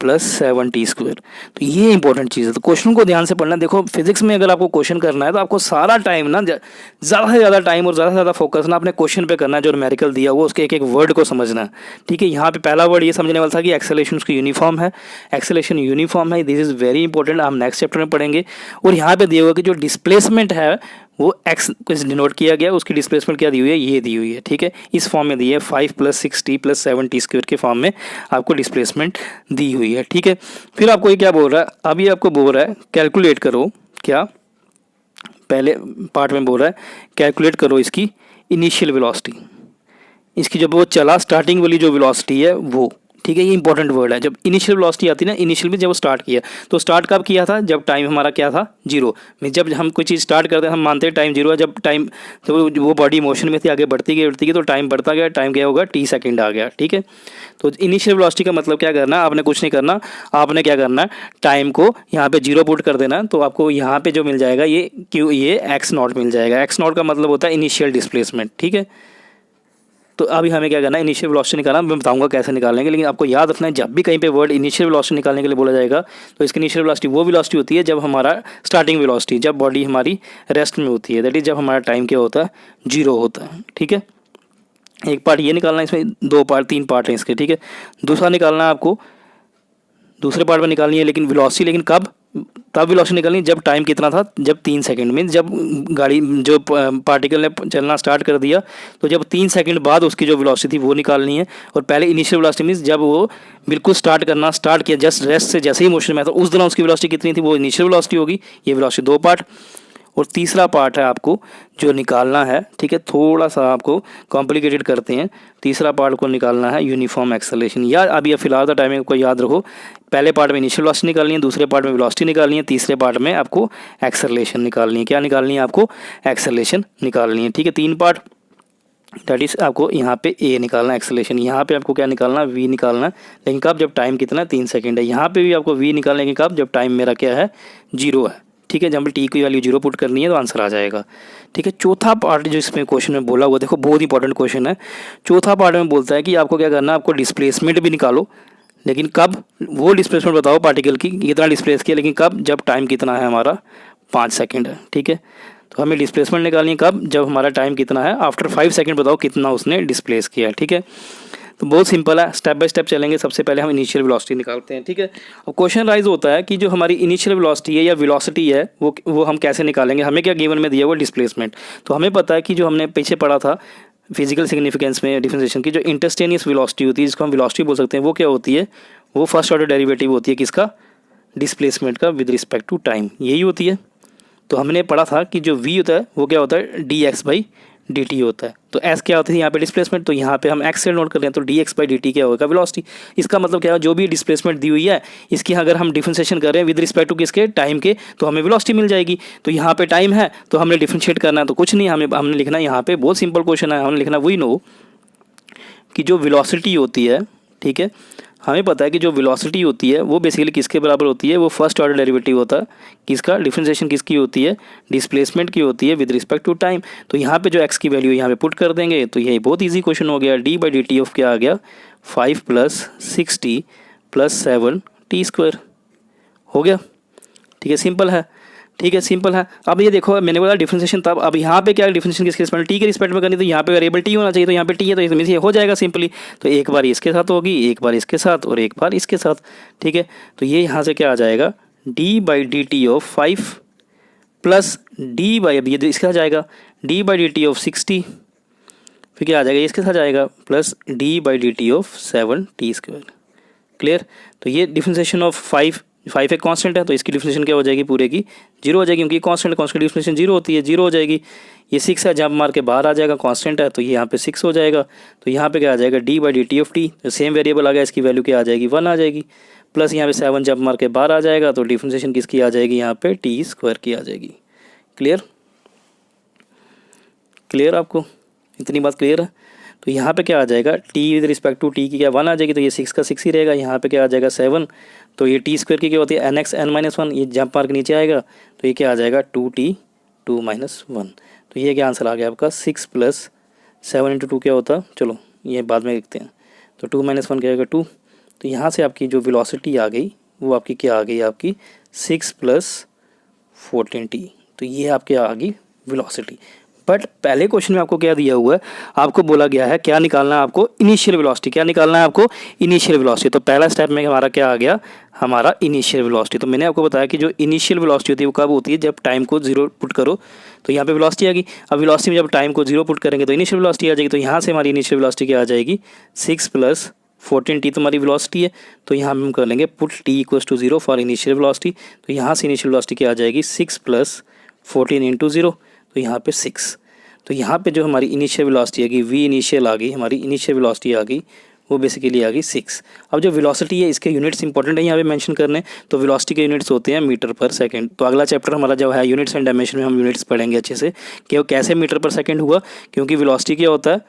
+ 70²। तो ये इंपॉर्टेंट चीज़ है, तो क्वेश्चन को ध्यान से पढ़ना। देखो फिजिक्स में अगर आपको क्वेश्चन करना है तो आपको सारा टाइम ना ज़्यादा से ज़्यादा टाइम और ज़्यादा से ज़्यादा फोकस ना अपने क्वेश्चन पे करना है, जो न्यूमेरिकल दिया हुआ उसके एक एक वर्ड को समझना है। ठीक है, यहाँ पे पहला वर्ड ये समझने वाला था कि एक्सेलरेशन उसकी यूनिफॉर्म है। एक्सेलरेशन यूनिफॉर्म है, दिस इज़ वेरी इंपॉर्टेंट, हम नेक्स्ट चैप्टर में पढ़ेंगे। और यहाँ पे दिया हुआ कि जो डिस्प्लेसमेंट है वो x कुछ डिनोट किया गया, उसकी डिस्प्लेसमेंट क्या दी हुई है? ये दी हुई है। ठीक है, इस फॉर्म में दी है 5 + 60 + 70² के फॉर्म में आपको डिस्प्लेसमेंट दी हुई है। ठीक है, फिर आपको ये क्या बोल रहा है? अभी आपको बोल रहा है कैलकुलेट करो, क्या पहले पार्ट में बोल रहा है कैलकुलेट करो इसकी इनिशियल वेलोसिटी, इसकी जब वो चला स्टार्टिंग वाली जो वेलोसिटी है वो। ठीक है, ये इंपॉर्टेंट वर्ड है। जब इनिशियल वेलोसिटी आती है ना, इनिशियल में जब वो स्टार्ट किया, तो स्टार्ट कब किया था? जब टाइम हमारा क्या था? 0। जब हम कोई चीज़ स्टार्ट करते हैं हम मानते हैं टाइम 0 है। जब टाइम तो वो बॉडी मोशन में थी, आगे बढ़ती गई तो टाइम बढ़ता गया, टाइम क्या होगा? t सेकेंड आ गया। ठीक है, तो इनिशियल वेलोसिटी का मतलब क्या करना है? आपने कुछ नहीं करना, आपने क्या करना है? टाइम को यहाँ पे 0 पुट कर देना, तो आपको यहाँ पे जो मिल जाएगा ये x0 मिल जाएगा। x0 का मतलब होता है इनिशियल डिस्प्लेसमेंट। ठीक है, तो अभी हमें क्या करना है? इनिशियल वेलोसिटी निकालना। मैं बताऊंगा कैसे निकालेंगे, लेकिन आपको याद रखना है जब भी कहीं पे वर्ड इनिशियल वेलोसिटी निकालने के लिए बोला जाएगा तो इसकी इनिशियल वेलोसिटी वो वेलोसिटी होती है जब हमारा स्टार्टिंग वेलोसिटी, जब बॉडी हमारी रेस्ट में होती है, दैट इज जब हमारा टाइम क्या होता है? 0 होता है। ठीक है, एक पार्ट ये निकालना है, इसमें 3 पार्ट हैं इसके। ठीक है, दूसरा निकालना है आपको, दूसरे पार्ट में निकालनी है लेकिन वेलोसिटी, लेकिन कब? तब वेलोसिटी निकालनी जब टाइम कितना था? जब 3 सेकंड मीन जब गाड़ी जो पार्टिकल ने चलना स्टार्ट कर दिया, तो जब 3 सेकंड बाद उसकी जो वेलोसिटी थी वो निकालनी है। और पहले इनिशियल वेलोसिटी मीन्स जब वो बिल्कुल स्टार्ट किया, जस्ट रेस्ट से जैसे ही मोशन में था उस दौरान उसकी वेलोसिटी कितनी थी, वो इनिशियल वेलोसिटी होगी। ये वेलोसिटी 2 पार्ट। और तीसरा पार्ट है आपको जो निकालना है। ठीक है, थोड़ा सा आपको कॉम्प्लिकेटेड करते हैं। तीसरा पार्ट को निकालना है यूनिफॉर्म एक्सेलरेशन, या अभी फिलहाल तो टाइमिंग को याद रखो। पहले पार्ट में इनिशियल वेलोसिटी निकालनी है, दूसरे पार्ट में वेलोसिटी निकालनी है, तीसरे पार्ट में आपको एक्सेलरेशन निकालनी है। क्या निकालनी है? आपको एक्सेलरेशन निकालनी है। ठीक है, 3 पार्ट, दैट इज आपको यहाँ पे ए निकालना है एक्सेलरेशन, यहाँ पे आपको क्या निकालना है? वी निकालना है, लेकिन कब? जब टाइम कितना? 3 सेकंड है। यहाँ पे भी आपको वी निकालने के कब? जब टाइम मेरा क्या है? 0 है। ठीक है, जब टी की वैल्यू 0 पुट करनी है तो आंसर आ जाएगा। ठीक है, चौथा पार्ट जो इसमें क्वेश्चन में बोला हुआ, देखो बहुत इंपॉर्टेंट क्वेश्चन है। चौथा पार्ट में बोलता है कि आपको क्या करना है? आपको डिस्प्लेसमेंट भी निकालो, लेकिन कब? वो डिस्प्लेसमेंट बताओ पार्टिकल की कितना डिस्प्लेस किया, लेकिन कब? जब टाइम कितना है हमारा? 5 सेकंड है। ठीक है, तो हमें डिस्प्लेसमेंट निकालनी है कब? जब हमारा टाइम कितना है? आफ्टर 5 सेकंड बताओ कितना उसने डिस्प्लेस किया। ठीक है, तो बहुत सिंपल है, स्टेप बाय स्टेप चलेंगे। सबसे पहले हम इनिशियल वेलोसिटी निकालते हैं। ठीक है, अब क्वेश्चन राइज होता है कि जो हमारी इनिशियल वेलोसिटी है या वेलोसिटी है वो हम कैसे निकालेंगे? हमें क्या गिवन में दिया हुआ? डिस्प्लेसमेंट। तो हमें पता है कि जो हमने पीछे पढ़ा था फिजिकल सिग्निफिकेंस में डिफरेंशिएशन की, जो इंस्टेंटेनियस वेलोसिटी होती है जिसको हम वेलोसिटी बोल सकते हैं, वो क्या होती है? वो फर्स्ट ऑर्डर डेरिवेटिव होती है किसका? डिस्प्लेसमेंट का विद रिस्पेक्ट टू टाइम, यही होती है। तो हमने पढ़ा था कि जो v होता है वो क्या होता है? dx/dt होता है। तो s क्या होती है यहाँ पे? डिस्प्लेसमेंट। तो यहाँ पे हम x से नोट कर रहे हैं, तो dx/dt क्या होगा? वेलोसिटी। इसका मतलब क्या है? जो भी डिस्प्लेसमेंट दी हुई है इसकी अगर हम डिफरेंशिएशन कर रहे हैं विद रिस्पेक्ट टू किसके? टाइम के, तो हमें वेलोसिटी मिल जाएगी। तो यहाँ पे टाइम है तो हमने डिफरेंशिएट करना है, तो कुछ नहीं, हमने लिखना है यहाँ पे, बहुत सिंपल क्वेश्चन है, हमने लिखना वी नो कि जो वेलोसिटी होती है, ठीक है, हमें पता है कि जो वेलोसिटी होती है वो बेसिकली किसके बराबर होती है, वो फर्स्ट ऑर्डर डेरिवेटिव होता है किसका, डिफरेंशिएशन किसकी होती है, डिस्प्लेसमेंट की होती है विद रिस्पेक्ट टू टाइम। तो यहाँ पे जो एक्स की वैल्यू यहाँ पे पुट कर देंगे तो यही बहुत ईजी क्वेश्चन हो गया। D by D T of क्या आ गया, 5 + 60 + 7 t² हो गया। ठीक है, सिंपल है। ठीक है, सिंपल है। अब ये देखो मैंने बोला डिफरेंशिएशन, तब अब यहाँ पे क्या डिफरेंशिएशन किसके रिस्पेक्ट में, टी के रिस्पेक्ट में करनी, तो यहाँ पे वेरिएबल टी होना चाहिए, तो यहाँ पे टी है तो इसमें ये हो जाएगा सिंपली। तो एक बार इसके साथ होगी, एक बार इसके साथ और एक बार इसके साथ। ठीक है, तो ये यहाँ से क्या आ जाएगा, D by D T of 5 plus D by, अब ये इसके साथ जाएगा D by D T of 60, फिर क्या आ जाएगा इसके साथ जाएगा plus D by D T of 7 t²। Clear. तो ये डिफरेंशिएशन ऑफ 5 एक कांस्टेंट है तो इसकी डिफरेंशिएशन क्या हो जाएगी, पूरे की 0 हो जाएगी, क्योंकि कांस्टेंट डिफरेंशिएशन 0 होती है, 0 हो जाएगी। ये 6 है, जंप मार के बाहर आ जाएगा, कांस्टेंट है तो ये यहाँ पे 6 हो जाएगा। तो यहाँ पे क्या आ जाएगा, D by D T of T, तो सेम वेरिएबल आ गया, इसकी वैल्यू क्या आ जाएगी, 1 आ जाएगी, प्लस यहाँ पे 7 जंप मार के बाहर आ जाएगा, तो डिफरेंशिएशन किसकी आ जाएगी, यहाँ पे t² की आ जाएगी। क्लियर, क्लियर आपको इतनी बात क्लियर है। तो यहाँ पे क्या आ जाएगा, t with respect to t की क्या 1 आ जाएगी, तो ये 6 का 6 ही रहेगा। यहाँ पे क्या आ जाएगा 7, तो ये t² की क्या होती है nx n-1, ये जंप मार के नीचे आएगा तो ये क्या आ जाएगा 2t 2 - 1। तो ये क्या आंसर आ गया आपका, 6 + 7 × 2 क्या होता है, चलो ये बाद में देखते हैं। तो 2 - 1 क्या आएगा 2। तो यहाँ से आपकी जो वेलोसिटी आ गई वो आपकी क्या आ गई, आपकी 6 + 14t। तो ये आपके आ गई वेलोसिटी। बट पहले क्वेश्चन में आपको क्या दिया हुआ है, आपको बोला गया है क्या निकालना है, आपको इनिशियल वेलोसिटी। क्या निकालना है आपको, इनिशियल वेलोसिटी। तो पहला स्टेप में हमारा क्या आ गया, हमारा इनिशियल वेलोसिटी। तो मैंने आपको बताया कि जो इनिशियल वेलोसिटी होती है वो कब होती है, जब टाइम को 0 पुट करो तो यहाँ पे वेलोसिटी आ गई। अब वेलोसिटी में जब टाइम को 0 पुट करेंगे तो इनिशियल वेलोसिटी आ जाएगी। तो यहाँ से हमारी इनिशियल वेलोसिटी क्या आ जाएगी, 6 + 14t तो हमारी वेलोसिटी है। तो यहाँ हम कर लेंगे put t = 0 for initial velocity. तो यहाँ से इनिशियल वेलोसिटी क्या आ जाएगी, 6 + 14 × 0, तो यहाँ पे 6। तो यहाँ पे जो हमारी इनिशियल वेलोसिटी आ गई, वी इनिशियल आ गई, हमारी इनिशियल वेलोसिटी आ गई, वो बेसिकली आ गई 6। अब जो वेलोसिटी है इसके यूनिट्स इंपॉर्टेंट है यहाँ पे मेंशन करने। तो वेलोसिटी के यूनिट्स होते हैं मीटर/सेकंड। तो अगला चैप्टर हमारा जो है यूनिट्स एंड डायमेंशन में हम यूनिट्स पढ़ेंगे अच्छे से कि वो कैसे मीटर/सेकंड हुआ, क्योंकि वेलोसिटी क्या होता है,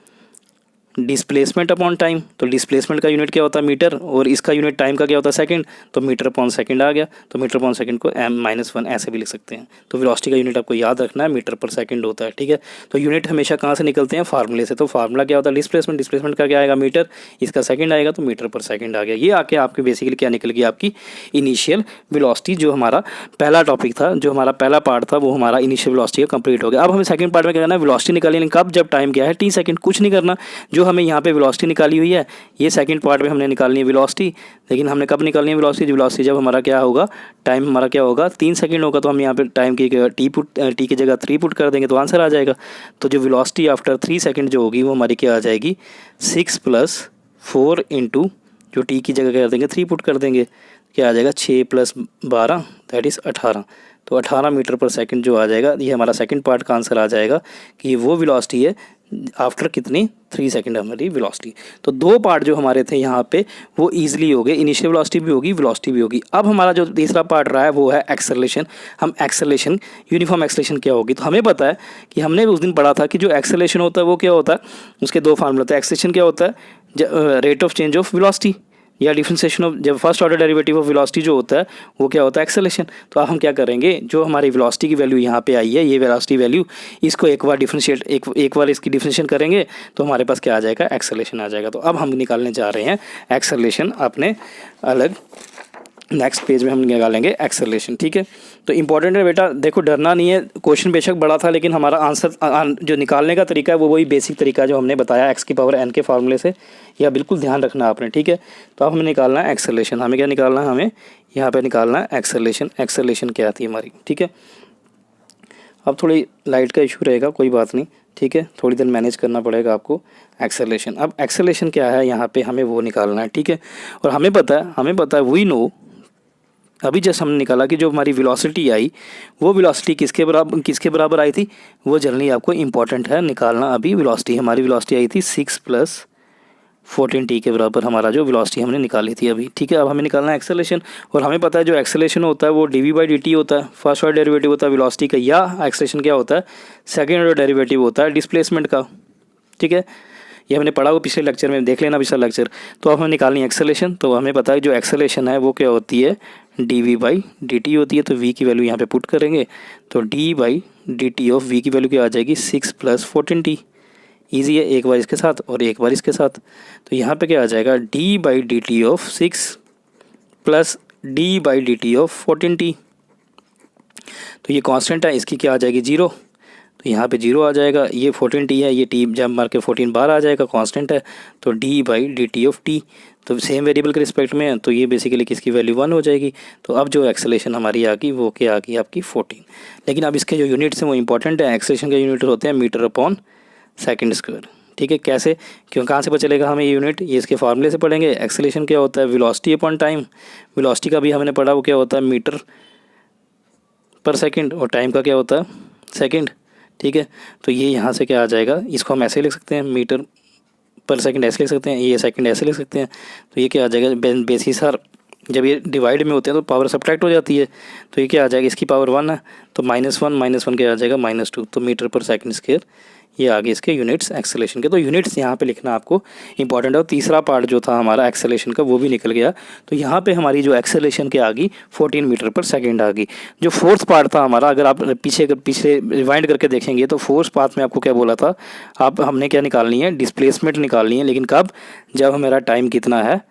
डिस्प्लेसमेंट अपॉन टाइम। तो डिस्प्लेसमेंट का यूनिट क्या होता है, मीटर, और इसका यूनिट टाइम का क्या होता है, सेकंड। तो मीटर/सेकंड आ गया। तो मीटर/सेकंड को m-1 ऐसे भी लिख सकते हैं। तो वेलोसिटी का यूनिट आपको याद रखना है, मीटर/सेकंड होता है। ठीक है, तो यूनिट हमेशा कहाँ से निकलते हैं, फार्मूले से। तो फार्मूला क्या होता है, डिस्प्लेसमेंट, डिस्प्लेसमेंट का क्या आएगा, मीटर, इसका सेकंड आएगा तो मीटर/सेकंड आ गया। ये आके आपकी बेसिकली क्या निकल गई, आपकी इनिशियल वेलोसिटी। जो हमारा पहला टॉपिक था, जो हमारा पहला पार्ट था, वो हमारा इनिशियल वेलोसिटी का कंप्लीट हो गया। अब हमें सेकंड पार्ट में क्या करना है, वेलोसिटी निकालनी, कब, जब टाइम क्या है t सेकंड। कुछ नहीं करना, जो हमें यहाँ पे वेलोसिटी निकाली हुई है ये सेकंड पार्ट में हमने निकालनी है वेलोसिटी। लेकिन हमने कब निकालनी है वेलोसिटी, जब हमारा क्या होगा, टाइम हमारा क्या होगा, 3 सेकंड होगा। तो हम यहाँ पे टाइम की टी की जगह 3 पुट कर देंगे तो आंसर आ जाएगा। तो जो वेलोसिटी आफ्टर 3 सेकंड जो होगी वो हमारी क्या आ जाएगी, 6 + 4 × जो टी की जगह कर देंगे 3 पुट कर देंगे, क्या आ जाएगा 6 + 12 दैट इज़ 18। तो 18 मीटर/सेकंड जो आ जाएगा, ये हमारा सेकंड पार्ट का आंसर आ जाएगा कि ये वो वेलोसिटी है आफ्टर कितनी 3 सेकंड हमारी वेलोसिटी। तो 2 पार्ट जो हमारे थे यहाँ पे वो ईजिली हो गए, इनिशियल वेलोसिटी भी होगी, वेलोसिटी भी होगी। अब हमारा जो तीसरा पार्ट रहा है वो है एक्सेलरेशन। हम एक्सेलरेशन, यूनिफॉर्म एक्सेलरेशन क्या होगी, तो हमें पता है कि हमने उस दिन पढ़ा था कि जो एक्सेलरेशन होता है वो क्या होता है, उसके 2 फार्मूले होते हैं। एक्सेलरेशन क्या होता है, rate of change of velocity, या डिफरेंशिएशन ऑफ, जब first order derivative of velocity जो होता है वो क्या होता है, एक्सेलरेशन। तो अब हम क्या करेंगे, जो हमारी वेलोसिटी की वैल्यू यहाँ पे आई है, ये वेलोसिटी वैल्यू, इसको एक बार डिफरेंशिएट, एक बार इसकी डिफरेंशिएशन करेंगे तो हमारे पास क्या आ जाएगा, एक्सेलरेशन आ जाएगा। तो अब हम निकालने जा रहे हैं एक्सेलरेशन अपने अलग, नेक्स्ट पेज में हम निकालेंगे एक्सेलरेशन। ठीक है, तो इंपॉर्टेंट है बेटा, देखो डरना नहीं है, क्वेश्चन बेशक बड़ा था लेकिन हमारा आंसर जो निकालने का तरीका है वो वही बेसिक तरीका जो हमने बताया x⁴n के फार्मूले से, यह बिल्कुल ध्यान रखना आपने। ठीक है, तो अब हमें निकालना है एक्सेलरेशन। हमें क्या निकालना है, हमें यहाँ पे निकालना है एक्सेलरेशन। एक्सेलरेशन क्या आती है हमारी, ठीक है। अब थोड़ी लाइट का इशू रहेगा, कोई बात नहीं, ठीक है, थोड़ी देर मैनेज करना पड़ेगा आपको। एक्सेलरेशन, अब एक्सेलरेशन क्या है यहाँ पे हमें वो निकालना है। ठीक है, और हमें पता है वी नो, अभी जस्ट हमने निकाला कि जो हमारी वेलोसिटी आई वो वेलोसिटी किसके बराबर आई थी, वो जनरली आपको इंपॉर्टेंट है निकालना। अभी वेलोसिटी, हमारी वेलोसिटी आई थी 6 + 14t के बराबर, हमारा जो वेलोसिटी हमने निकाली थी अभी। ठीक है, अब हमें निकालना है एक्सेलरेशन, और हमें पता है जो एक्सेलरेशन होता है वो dv/dt होता है, फर्स्ट ऑर्डर डेरिवेटिव होता है वेलोसिटी का, या एक्सेलरेशन क्या होता है, सेकेंड ऑर्डर डेरिवेटिव होता है डिस्प्लेसमेंट का। ठीक है, ये हमने पढ़ा हुआ पिछले लेक्चर में, देख लेना पिछला लेक्चर। तो अब हमें निकालनी है एक्सेलेरेशन। तो हमें पता है जो एक्सेलेरेशन है वो क्या होती है, dv/dt होती है। तो v की वैल्यू यहाँ पे पुट करेंगे तो d/dt ऑफ v की वैल्यू क्या आ जाएगी, 6 + 14t। ईजी है, एक बार इसके साथ और एक बार इसके साथ। तो यहाँ पे क्या आ जाएगा, d/dt of 6 + d/dt of 14t। तो ये कांस्टेंट है, इसकी क्या आ जाएगी, 0। तो यहाँ पे 0 आ जाएगा। ये 14t है, ये t जब मार के 14 बार आ जाएगा, कांस्टेंट है। तो d/dt ऑफ t तो सेम वेरिएबल के रिस्पेक्ट में है, तो ये बेसिकली किसकी वैल्यू 1 हो जाएगी। तो अब जो एक्सेलेरेशन हमारी आ गई वो क्या आ गई आपकी 14। लेकिन अब इसके जो यूनिट्स हैं वो इंपॉर्टेंट है। एक्सेलेरेशन के यूनिट होते हैं मीटर/सेकंड स्क्वायर। ठीक है, कैसे, क्यों, कहाँ से पता चलेगा हमें ये यूनिट, ये इसके फार्मूले से पढ़ेंगे। एक्सेलेरेशन क्या होता है, वेलोसिटी अपॉन टाइम। वेलोसिटी का भी हमने पढ़ा, वो क्या होता है मीटर/सेकंड, और टाइम का क्या होता है सेकंड। ठीक है, तो ये यहाँ से क्या आ जाएगा, इसको हम ऐसे लिख सकते हैं, मीटर/सेकंड ऐसे लिख सकते हैं, ये सेकंड ऐसे लिख सकते हैं। तो ये क्या आ जाएगा, बेसिस हर जब ये डिवाइड में होते हैं तो पावर सब्ट्रैक्ट हो जाती है। तो ये क्या आ जाएगा, इसकी पावर 1 है तो -1 क्या आ जाएगा, -2। तो मीटर/सेकंड स्क्वायर ये आगे इसके यूनिट्स एक्सेलेरेशन के। तो यूनिट्स यहाँ पे लिखना आपको इंपॉर्टेंट है। और तीसरा पार्ट जो था हमारा एक्सेलेरेशन का वो भी निकल गया। तो यहाँ पे हमारी जो एक्सेलेरेशन के आ गई 14 मीटर/सेकंड आ गई। जो फोर्थ पार्ट था हमारा, अगर आप पीछे रिवाइंड करके देखेंगे तो फोर्थ पार्ट में आपको क्या बोला था, हमने क्या निकालनी है, डिस्प्लेसमेंट निकालनी है। लेकिन कब, जब हमारा टाइम कितना है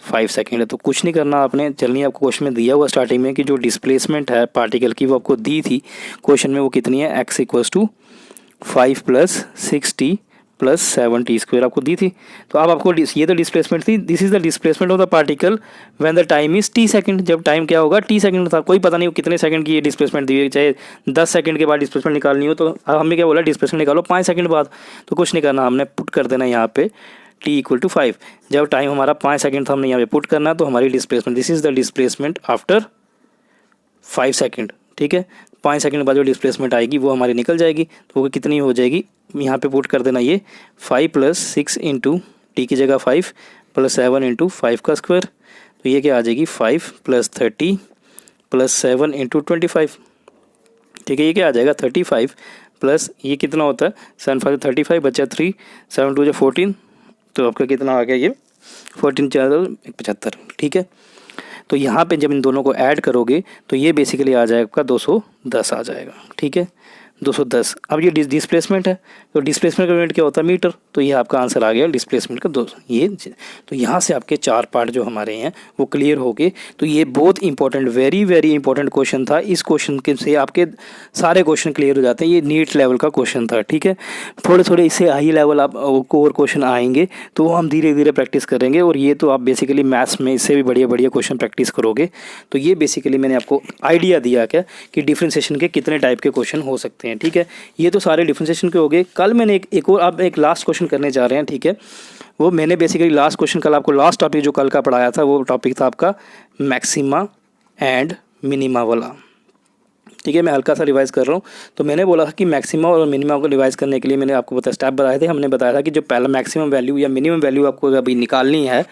5 सेकेंड है। तो कुछ नहीं करना आपने, चलनी आपको क्वेश्चन में दिया हुआ स्टार्टिंग में कि जो डिस्प्लेसमेंट है पार्टिकल की वो आपको दी थी क्वेश्चन में, वो कितनी है, x = 5 + 6t + 7t² आपको दी थी। तो अब आपको ये तो डिस्प्लेसमेंट थी, this is the displacement of the particle when the time is t second. जब टाइम क्या होगा, t सेकंड था, कोई पता नहीं कितने सेकंड की ये डिस्प्लेसमेंट दी है, चाहे 10 सेकंड के बाद डिस्प्लेसमेंट निकालनी हो। तो अब हमने क्या बोला, डिस्प्लेसमेंट निकालो 5 सेकंड बाद। तो कुछ नहीं करना, हमने पुट कर देना यहाँ पे t = 5। जब टाइम हमारा 5 सेकंड था, हमने यहाँ पे पुट करना, तो हमारी displacement, this is the displacement after 5 second. ठीक है, 5 सेकंड बाद जो डिस्प्लेसमेंट आएगी वो हमारी निकल जाएगी। तो वो कितनी हो जाएगी, यहाँ पे पुट कर देना, ये 5 + 6 × t की जगह 5 + 7 × 5 का स्क्वायर। तो ये क्या आ जाएगी, 5 + 30 + 7 × 25। ठीक है, ये क्या आ जाएगा, 35 प्लस ये कितना होता है, 7 5 35 बचा 3, 7 2 14। तो आपका कितना आ गया, ये 14 4 75। ठीक है, तो यहाँ पे जब इन दोनों को ऐड करोगे तो ये बेसिकली आ जाएगा आपका 210 आ जाएगा। ठीक है, 210। अब ये डिस्प्लेसमेंट है, तो डिस्प्लेसमेंट का यूनिट क्या होता है, मीटर। तो ये आपका आंसर आ गया डिस्प्लेसमेंट का 200। ये तो यहाँ से आपके 4 पार्ट जो हमारे हैं वो क्लियर हो गए। तो ये बहुत important, very very important question था। इस क्वेश्चन के से आपके सारे क्वेश्चन क्लियर हो जाते हैं। ये नीट लेवल का क्वेश्चन था। ठीक है, थोड़े थोड़े इससे हाई लेवल आप और क्वेश्चन आएंगे तो हम धीरे धीरे प्रैक्टिस करेंगे। और ये तो आप बेसिकली मैथ्स में इससे भी बढ़िया बढ़िया क्वेश्चन प्रैक्टिस करोगे। तो ये बेसिकली मैंने आपको आइडिया दिया क्या कि डिफ्रेंशिएशन के कितने टाइप के क्वेश्चन हो सकते हैं। ठीक है, ये तो सारे डिफरेंशिएशन के हो गए। कल मैंने एक और अब एक लास्ट क्वेश्चन करने जा रहे हैं। ठीक है, वो मैंने बेसिकली लास्ट क्वेश्चन कल आपको, लास्ट टॉपिक जो कल का पढ़ाया था वो टॉपिक था आपका मैक्सिमा एंड मिनिमा वाला। ठीक है, मैं हल्का सा रिवाइज कर रहा हूँ। तो मैंने बोला था कि मैक्सिमम और मिनिमम को रिवाइज करने के लिए मैंने आपको स्टेप बताए थे। हमने बताया था कि जो पहला मैक्सिमम वैल्यू या मिनिमम वैल्यू आपको अभी निकालनी है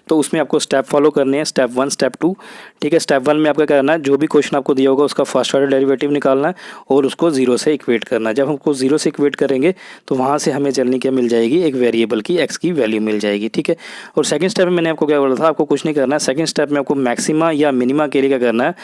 तो उसमें आपको स्टेप फॉलो करने हैं, स्टेप 1 स्टेप 2। ठीक है, स्टेप 1 में आपका क्या करना है, जो भी क्वेश्चन आपको दिया होगा उसका फर्स्ट ऑर्डर डेरिवेटिव निकालना है और उसको 0 से इक्वेट करना है। जब हमको 0 से इक्वेट करेंगे तो वहाँ से हमें चलनी क्या मिल जाएगी, एक वेरिएबल की x की वैल्यू मिल जाएगी। ठीक है, और सेकंड स्टेप में मैंने आपको क्या बोला था, आपको कुछ नहीं करना है। सेकंड स्टेप में आपको मैक्सिमा या मिनिमा के लिए क्या करना है,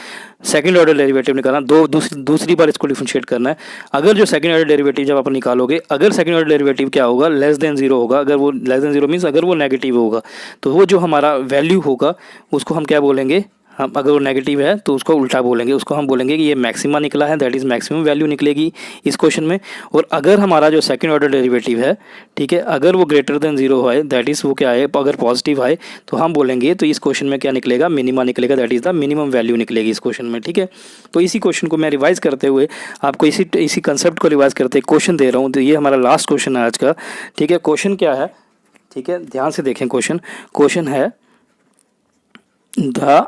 सेकंड ऑर्डर डेरिवेटिव निकालना, दूसरी बार इसको डिफरेंशिएट करना है। अगर जो सेकंड ऑर्डर डेरिवेटिव जब आप निकालोगे, अगर सेकंड ऑर्डर डेरिवेटिव क्या होगा, लेस देन 0 होगा। अगर वो लेस देन 0 मीन्स अगर वो नेगेटिव होगा तो वो जो हमारा वैल्यू होगा उसको हम क्या बोलेंगे, हम अगर वो नेगेटिव है तो उसको उल्टा बोलेंगे, उसको हम बोलेंगे कि ये मैक्सिमा निकला है, दैट इज़ मैक्सिमम वैल्यू निकलेगी इस क्वेश्चन में। और अगर हमारा जो सेकंड ऑर्डर डेरिवेटिव है, ठीक है, अगर वो ग्रेटर देन 0 है, दैट इज़ वो क्या है, अगर पॉजिटिव है तो हम बोलेंगे तो इस क्वेश्चन में क्या निकलेगा, मिनिमा निकलेगा, that is the minimum value निकलेगी इस क्वेश्चन में। ठीक है, तो इसी क्वेश्चन को मैं रिवाइज करते हुए आपको इसी कंसेप्ट को रिवाइज करते क्वेश्चन दे रहा हूँ। तो ये हमारा लास्ट क्वेश्चन है आज का। ठीक है, क्वेश्चन क्या है, ठीक है, ध्यान से देखें। क्वेश्चन है the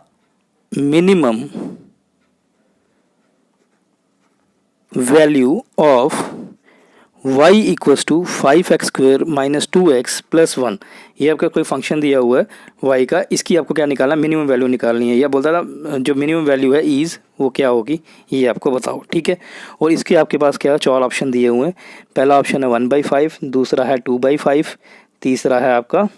minimum value of y = 5x² - 2x + 1। ये आपका कोई फंक्शन दिया हुआ है y का, इसकी आपको क्या निकालना, मिनिमम वैल्यू निकालनी है। या बोलता था जो मिनिमम वैल्यू है इज़ वो क्या होगी, ये आपको बताओ। ठीक है, और इसके आपके पास क्या 4 ऑप्शन दिए हुए हैं। पहला ऑप्शन है 1/5, दूसरा है 2/5, तीसरा है आपका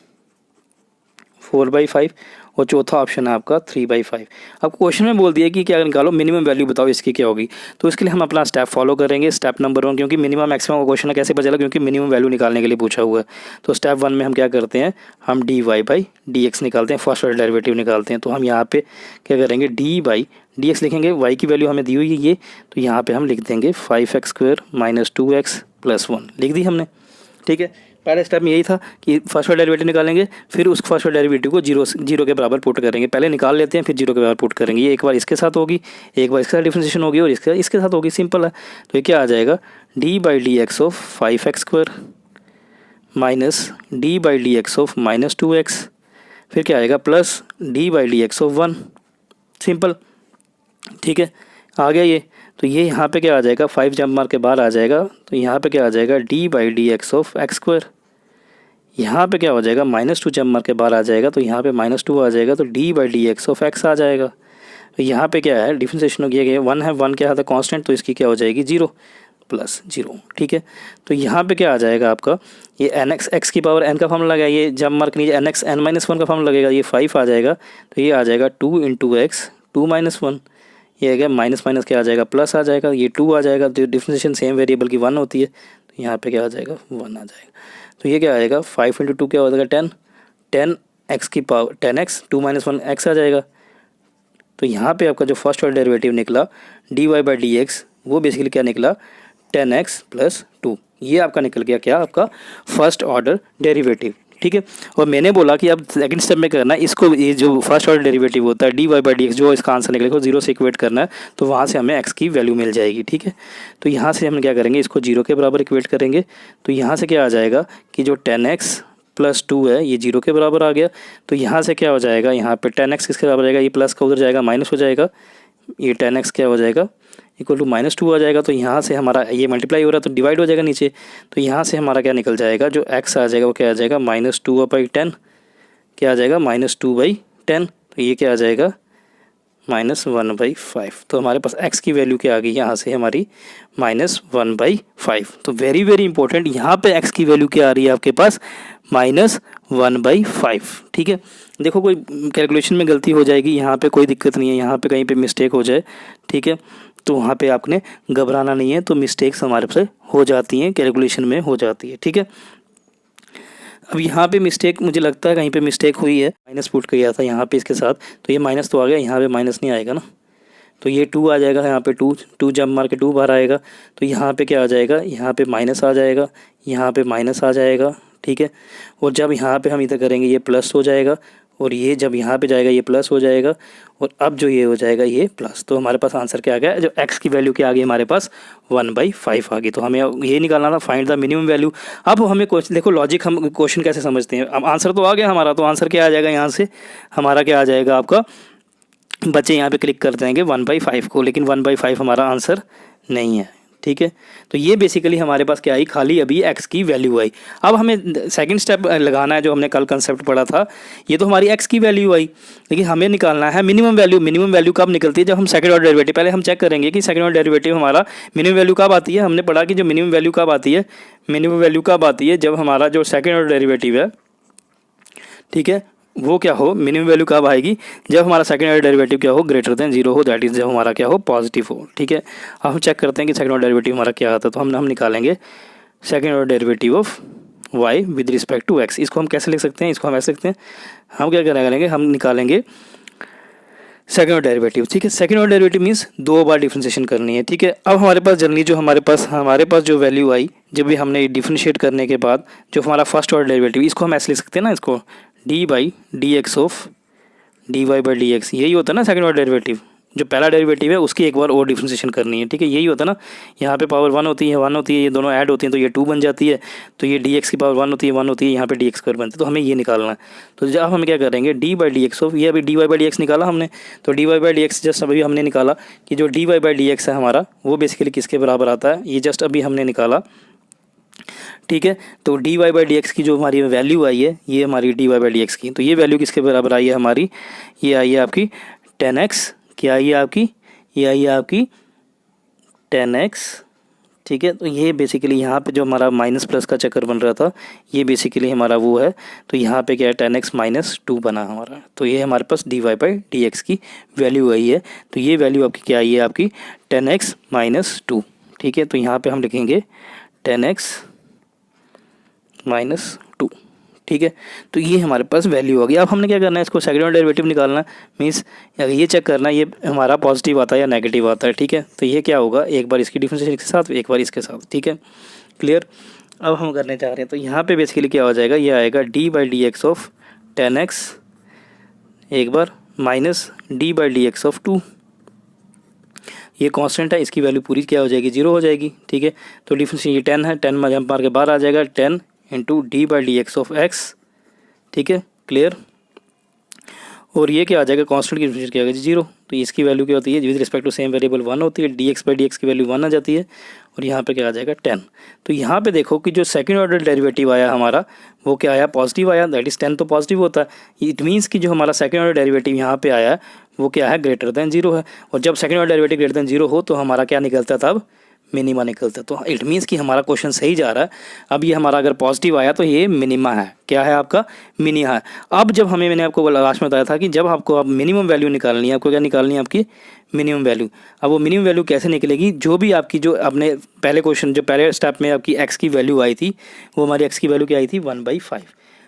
4/5 और चौथा ऑप्शन है आपका 3/5। अब क्वेश्चन में बोल दिया कि क्या निकालो, मिनिमम वैल्यू बताओ इसकी क्या होगी। तो इसके लिए हम अपना स्टेप फॉलो करेंगे। स्टेप नंबर 1, क्योंकि मिनिमम मैक्सिमम का क्वेश्चन है, कैसे पता चला, क्योंकि मिनिमम वैल्यू निकालने के लिए पूछा हुआ है। तो स्टेप 1 में हम क्या करते हैं, हम dy/dx निकालते हैं, फर्स्ट ऑर्डर डेरिवेटिव निकालते हैं। तो हम यहाँ पे क्या करेंगे, dy/dx लिखेंगे, y की वैल्यू हमें दी हुई है ये, तो यहाँ पे हम लिख देंगे 5x² - 2x + 1 लिख दी हमने। ठीक है, पहले स्टेप में यही था कि फर्स्ट ऑर्डर डेरिवेटिव निकालेंगे, फिर उस फर्स्ट ऑर्डर डेरिवेटिव को जीरो के बराबर पुट करेंगे। पहले निकाल लेते हैं, फिर 0 के बराबर पुट करेंगे। ये एक बार इसके साथ होगी, एक बार इसके साथ डिफरेंशिएशन होगी और इसके साथ होगी। सिंपल है। तो ये क्या आ जाएगा, d/dx of 5x² - d/dx of -2x, फिर क्या आएगा प्लस d/dx ऑफ 1। सिंपल। ठीक है, आ गया ये। तो ये यहाँ पे क्या आ जाएगा, 5 जंप मार के बाहर आ जाएगा। तो यहाँ पे क्या आ जाएगा, d/dx ऑफ x²। यहाँ पे क्या हो जाएगा, -2 जंप मार के बाहर आ जाएगा। तो यहाँ पे -2 आ जाएगा, तो d/dx ऑफ x आ जाएगा। तो यहाँ पे क्या है, डिफरेंशिएशन हो गया, 1 है, 1 क्या था कांस्टेंट, तो इसकी क्या हो जाएगी 0 + 0। ठीक है, तो यहाँ पे क्या आ जाएगा आपका, ये nx x की पावर n का फॉर्मूला लगेगा, ये जंप मार्क नीचे nx n-1 का फॉर्मूला लगेगा, ये 5 आ जाएगा। तो ये आ जाएगा 2 × x 2 - 1, ये क्या माइनस माइनस क्या आ जाएगा, प्लस आ जाएगा, ये 2 आ जाएगा। तो डिफरेंशिएशन सेम वेरिएबल की 1 होती है, तो यहाँ पे क्या आ जाएगा 1 आ जाएगा। तो ये क्या आएगा, 5 × 2 क्या हो जाएगा 10, 10x की पावर 10x 2 - 1 x आ जाएगा। तो यहाँ पे आपका जो फर्स्ट ऑर्डर डेरिवेटिव निकला dy/dx, वो बेसिकली क्या निकला 10x + 2। ये आपका निकल गया क्या, आपका फर्स्ट ऑर्डर डेरिवेटिव। ठीक है, और मैंने बोला कि अब सेकंड स्टेप में करना है इसको, ये जो फर्स्ट ऑर्डर डेरिवेटिव होता है dy/dx, जो इसका आंसर निकलेगा 0 से इक्वेट करना है, तो वहाँ से हमें x की वैल्यू मिल जाएगी। ठीक है, तो यहाँ से हम क्या करेंगे, इसको 0 के बराबर इक्वेट करेंगे। तो यहाँ से क्या आ जाएगा कि जो 10x + 2 है, ये 0 के बराबर आ गया। तो यहाँ से क्या हो जाएगा, यहाँ पे 10x किसके बराबर जाएगा, ये प्लस का उधर जाएगा, माइनस हो जाएगा, ये 10x क्या हो जाएगा इक्वल टू -2 आ जाएगा। तो यहाँ से हमारा ये मल्टीप्लाई हो रहा है, तो डिवाइड हो जाएगा नीचे। तो यहाँ से हमारा क्या निकल जाएगा, जो x आ जाएगा वो क्या आ जाएगा -2/10, क्या आ जाएगा -2/10। तो ये क्या आ जाएगा -1/5। तो हमारे पास x की वैल्यू क्या आ गई, यहाँ से हमारी -1/5। तो वेरी वेरी इंपॉर्टेंट, यहाँ पे x की वैल्यू क्या आ रही है आपके पास -1/5। ठीक है, देखो कोई कैलकुलेशन में गलती हो जाएगी, यहाँ पे कोई दिक्कत नहीं है, यहाँ पे कहीं पे मिस्टेक हो जाए, ठीक है, तो वहाँ पे आपने घबराना नहीं है। तो मिस्टेक्स हमारे से हो जाती हैं, कैलकुलेशन में हो जाती है। ठीक है, अब यहाँ पे मिस्टेक मुझे लगता है कहीं पे मिस्टेक हुई है, माइनस पुट किया था यहाँ पे इसके साथ, तो ये माइनस तो आ गया, यहाँ पे माइनस नहीं आएगा ना, तो ये 2 आ जाएगा, यहाँ पे 2 जंप मार के 2 बाहर आएगा। तो यहाँ पे क्या आ जाएगा, यहाँ पे माइनस आ जाएगा, यहाँ पे माइनस आ जाएगा। ठीक है, और जब यहाँ पे हम इधर करेंगे ये प्लस हो जाएगा, और ये जब यहाँ पे जाएगा ये प्लस हो जाएगा, और अब जो ये हो जाएगा ये प्लस। तो हमारे पास आंसर क्या आ गया, जो x की वैल्यू क्या आ गई हमारे पास 1/5 आ गई। तो हमें ये निकालना था, फाइंड द मिनिमम वैल्यू। अब हमें देखो लॉजिक, हम क्वेश्चन कैसे समझते हैं। अब आंसर तो आ गया हमारा, तो आंसर क्या आ जाएगा, यहाँ से हमारा क्या आ जाएगा, आपका बच्चे यहाँ पे क्लिक कर देंगे 1/5 को, लेकिन 1/5 हमारा आंसर नहीं है। ठीक है, तो ये बेसिकली हमारे पास क्या आई, खाली अभी x की वैल्यू आई। अब हमें सेकंड स्टेप लगाना है, जो हमने कल कंसेप्ट पढ़ा था, ये तो हमारी x की वैल्यू आई, लेकिन हमें निकालना है मिनिमम वैल्यू। मिनिमम वैल्यू कब निकलती है, जब हम सेकंड ऑर्डर डेरिवेटिव, पहले हम चेक करेंगे कि सेकंड ऑर्डर डेरिवेटिव हमारा मिनिमम वैल्यू कब आती है। हमने पढ़ा कि जो मिनिमम वैल्यू कब आती है, मिनिमम वैल्यू कब आती है, जब हमारा जो सेकंड ऑर्डर डेरिवेटिव है, ठीक है, वो क्या हो, मिनिमम वैल्यू कब आएगी, जब हमारा सेकंड ऑर्डर डेरिवेटिव क्या हो, ग्रेटर देन 0 हो, दैट इज जब हमारा क्या हो, पॉजिटिव हो। ठीक है, अब हम चेक करते हैं कि सेकंड ऑर्डर डेरिवेटिव हमारा क्या आता है। तो हम निकालेंगे second order derivative of y with respect to x। इसको हम कैसे लिख सकते हैं, इसको हम ऐसे लिखते हैं, हम क्या करेंगे, हम निकालेंगे सेकंड ऑर्डर डेरिवेटिव। ठीक है, सेकंड ऑर्डर डेरिवेटिव मीन्स 2 बार डिफरेंशिएशन करनी है। ठीक है, अब हमारे पास जनरली जो हमारे पास जो वैल्यू आई, जब भी हमने डिफरेंशिएट करने के बाद जो हमारा फर्स्ट ऑर्डर डेरिवेटिव, इसको हम ऐसे लिख सकते हैं ना, इसको d/dx ऑफ dy/dx, यही होता है ना सेकंड ऑर्डर डेरिवेटिव। जो पहला डेरिवेटिव है उसकी एक बार और डिफरेंशिएशन करनी है। ठीक है, यही होता है ना, यहाँ पे पावर 1 होती है, ये दोनों ऐड होती हैं, तो ये 2 बन जाती है। तो ये dx की पावर 1 होती है, यहाँ पे dx² बनती है। तो हमें ये निकालना है। तो जब हम क्या करेंगे, d/dx ऑफ, ये अभी dy/dx निकाला हमने, तो dy/dx जस्ट अभी हमने निकाला कि जो dy/dx है हमारा, वो बेसिकली किसके बराबर आता है, ये जस्ट अभी हमने निकाला। ठीक है, तो dy/dx की जो हमारी वैल्यू आई है, ये हमारी dy/dx की, तो ये वैल्यू किसके बराबर आई है हमारी, ये आई है आपकी 10x, क्या आई है आपकी, ये आई है आपकी 10x ठीक है। तो ये बेसिकली यहाँ पे जो हमारा माइनस प्लस का चक्कर बन रहा था, ये बेसिकली हमारा वो है। तो यहाँ पे क्या है, 10x माइनस 2 बना हमारा। तो ये हमारे पास dy/dx की वैल्यू आई है। तो ये वैल्यू आपकी क्या आई है, आपकी 10x माइनस 2। ठीक है। तो यहाँ पे हम लिखेंगे 10x माइनस 2। ठीक है। तो ये हमारे पास वैल्यू होगी। अब हमने क्या करना है, इसको सेकंड ऑर्डर डेरिवेटिव निकालना, मीन्स ये चेक करना ये हमारा पॉजिटिव आता है या नेगेटिव आता है। ठीक है। तो ये क्या होगा, एक बार इसकी डिफरेंशिएशन के साथ, एक बार इसके साथ। ठीक है, क्लियर। अब हम करने चाह रहे हैं, तो यहाँ पे बेसिकली क्या हो जाएगा, ये आएगा dy/dx ऑफ 10x एक बार माइनस dy/dx ऑफ 2। ये कांस्टेंट है, इसकी वैल्यू पूरी क्या हो जाएगी, 0 हो जाएगी। ठीक है। तो डिफरेंशिएशन ये 10 है, 10 में जंप मार के बाहर आ जाएगा, 10 इंटू dy/dx ऑफ x। ठीक है, क्लियर। और ये क्या आ जाएगा, कांस्टेंट की डिफरेंशिएशन क्या आ जाएगी, 0। तो इसकी वैल्यू क्या होती है, with respect to same variable 1 होती है, dx/dx की वैल्यू 1 आ जाती है। और यहाँ पे क्या आ जाएगा, 10। तो यहाँ पे देखो कि जो सेकंड ऑर्डर डेरिवेटिव आया हमारा, वो क्या आया, पॉजिटिव आया। दैट इज 10 तो पॉजिटिव होता है। इट मीन्स कि जो हमारा सेकंड ऑर्डर डेरिवेटिव यहाँ पे आया वो क्या है, ग्रेटर देन 0 है। और जब second order derivative greater than 0 हो तो हमारा क्या निकलता, तब मिनिमा निकलता है। तो इट मीन्स कि हमारा क्वेश्चन सही जा रहा है। अब ये हमारा अगर पॉजिटिव आया तो ये मिनिमा है, क्या है आपका, मिनिमा है। अब जब मैंने आपको लास्ट में बताया था कि जब आपको अब मिनिमम वैल्यू निकालनी है, आपको क्या निकालनी है, आपकी मिनिमम वैल्यू। अब वो मिनिमम वैल्यू कैसे निकलेगी, जो भी आपकी जो आपने पहले क्वेश्चन जो पहले स्टेप में आपकी x की वैल्यू आई थी, वो हमारी x की वैल्यू क्या आई थी, 1/5।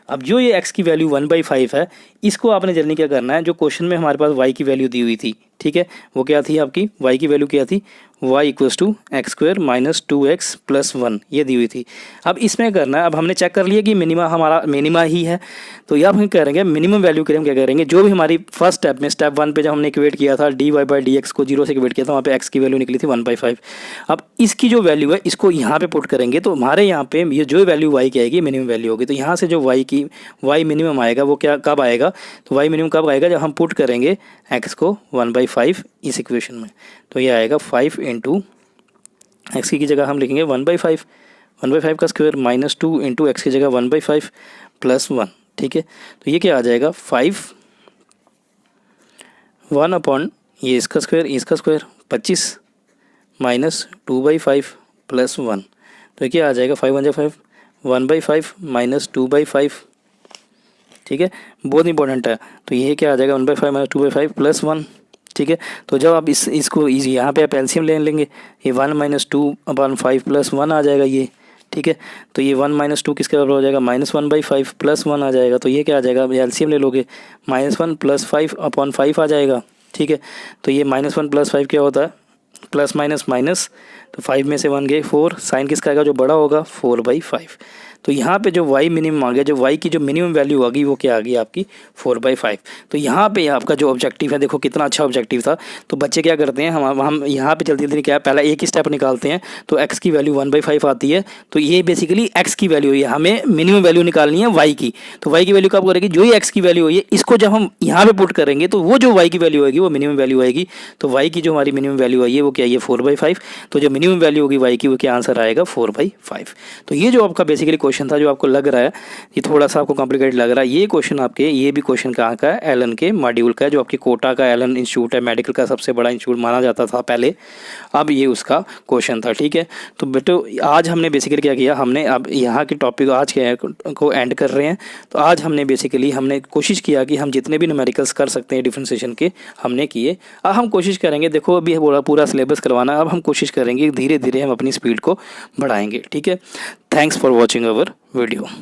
अब जो ये x की वैल्यू 1/5 है, इसको आपने जल्दी क्या करना है, जो क्वेश्चन में हमारे पास y की वैल्यू दी हुई थी, ठीक है, वो क्या थी आपकी, y की वैल्यू क्या थी, y equals to x² minus 2x plus 1, ये दी हुई थी। अब इसमें करना है, अब हमने चेक कर लिया कि मिनिमा हमारा मिनिमा ही है। तो ये अब हम करेंगे मिनिमम वैल्यू के लिए हम क्या करेंगे, जो भी हमारी फर्स्ट स्टेप में स्टेप 1 पे जब हमने इक्वेट किया था dy/dx को 0 से इक्वेट किया था, वहाँ पे x की वैल्यू निकली थी 1/5। अब इसकी जो वैल्यू है इसको यहाँ पे पुट करेंगे, तो हमारे यहाँ पे ये जो वैल्यू y की आएगी मिनिमम वैल्यू होगी। तो यहाँ से जो y मिनिमम आएगा वो क्या कब आएगा, तो y मिनिमम कब आएगा, जब हम पुट करेंगे x को 1/5 इस इक्वेशन में। तो ये आएगा 5 इंटू एक्स की जगह हम लिखेंगे 1/5, 1/5 का स्क्वायर माइनस 2 इंटू एक्स की जगह 1/5 प्लस 1। ठीक है। तो ये क्या आ जाएगा, 1 अपॉन ये इसका स्क्वायर 25 माइनस 2/5 प्लस 1। तो ये क्या आ जाएगा, 5 1 5, 1/5 माइनस 2/5। ठीक है, बहुत इंपॉर्टेंट है। तो ये क्या आ जाएगा, 1/5 माइनस 2/5 प्लस 1। ठीक है। तो जब आप इसको यहाँ पे आप एलसीएम ले लेंगे, ये 1 माइनस 2/5 प्लस 1 आ जाएगा ये। ठीक है। तो ये 1 माइनस 2 किसके बराबर हो जाएगा, -1/5 प्लस 1 आ जाएगा। तो ये क्या आ जाएगा, एलसीएम ले लोगे, -1 प्लस 5/5 आ जाएगा। ठीक है। तो ये -1 प्लस 5 क्या होता है, प्लस माइनस माइनस, तो 5 में से 1 गए 4, साइन किसका आएगा, जो बड़ा होगा 4/5। तो यहाँ पे जो y मिनिमम आ गया, जो y की जो मिनिमम वैल्यू आ गई वो क्या आ गई आपकी 4/5। तो यहाँ पे आपका जो ऑब्जेक्टिव है, देखो कितना अच्छा ऑब्जेक्टिव था। तो बच्चे क्या करते हैं, हम यहाँ पे जल्दी जल्दी क्या है, पहला एक ही स्टेप निकालते हैं। तो x की वैल्यू 1/5 आती है। तो ये बेसिकली x की वैल्यू है, हमें मिनिमम वैल्यू निकालनी है y की। तो y की वैल्यू कब करेगी, जो ही x की वैल्यू है इसको जब हम यहाँ पे पुट करेंगे तो वो जो y की वैल्यू आएगी वो मिनिमम वैल्यू आएगी। तो y की जो हमारी मिनिमम वैल्यू आई है वो क्या है, 4/5। तो जो मिनिमम वैल्यू होगी y की वो क्या आंसर आएगा, 4/5। तो ये जो आपका बेसिकली क्वेश्चन था, जो आपको लग रहा है ये थोड़ा सा आपको कॉम्प्लिकेटेड लग रहा है, ये क्वेश्चन आपके, ये भी क्वेश्चन कहाँ का है, एलन के मॉड्यूल का है, जो आपकी कोटा का एलन इंस्टीट्यूट है, मेडिकल का सबसे बड़ा इंस्टीट्यूट माना जाता था पहले। अब ये उसका क्वेश्चन था। ठीक है। तो बेटो आज हमने बेसिकली क्या किया, हमने अब यहाँ के टॉपिक आज के को एंड कर रहे हैं। तो आज हमने बेसिकली कोशिश किया कि हम जितने भी न्यूमेरिकल्स कर सकते हैं डिफरेंशिएशन के हमने किए। अब हम कोशिश करेंगे, देखो अभी पूरा सिलेबस करवाना, अब हम कोशिश करेंगे धीरे धीरे हम अपनी स्पीड को बढ़ाएंगे। ठीक है। Thanks for watching our video.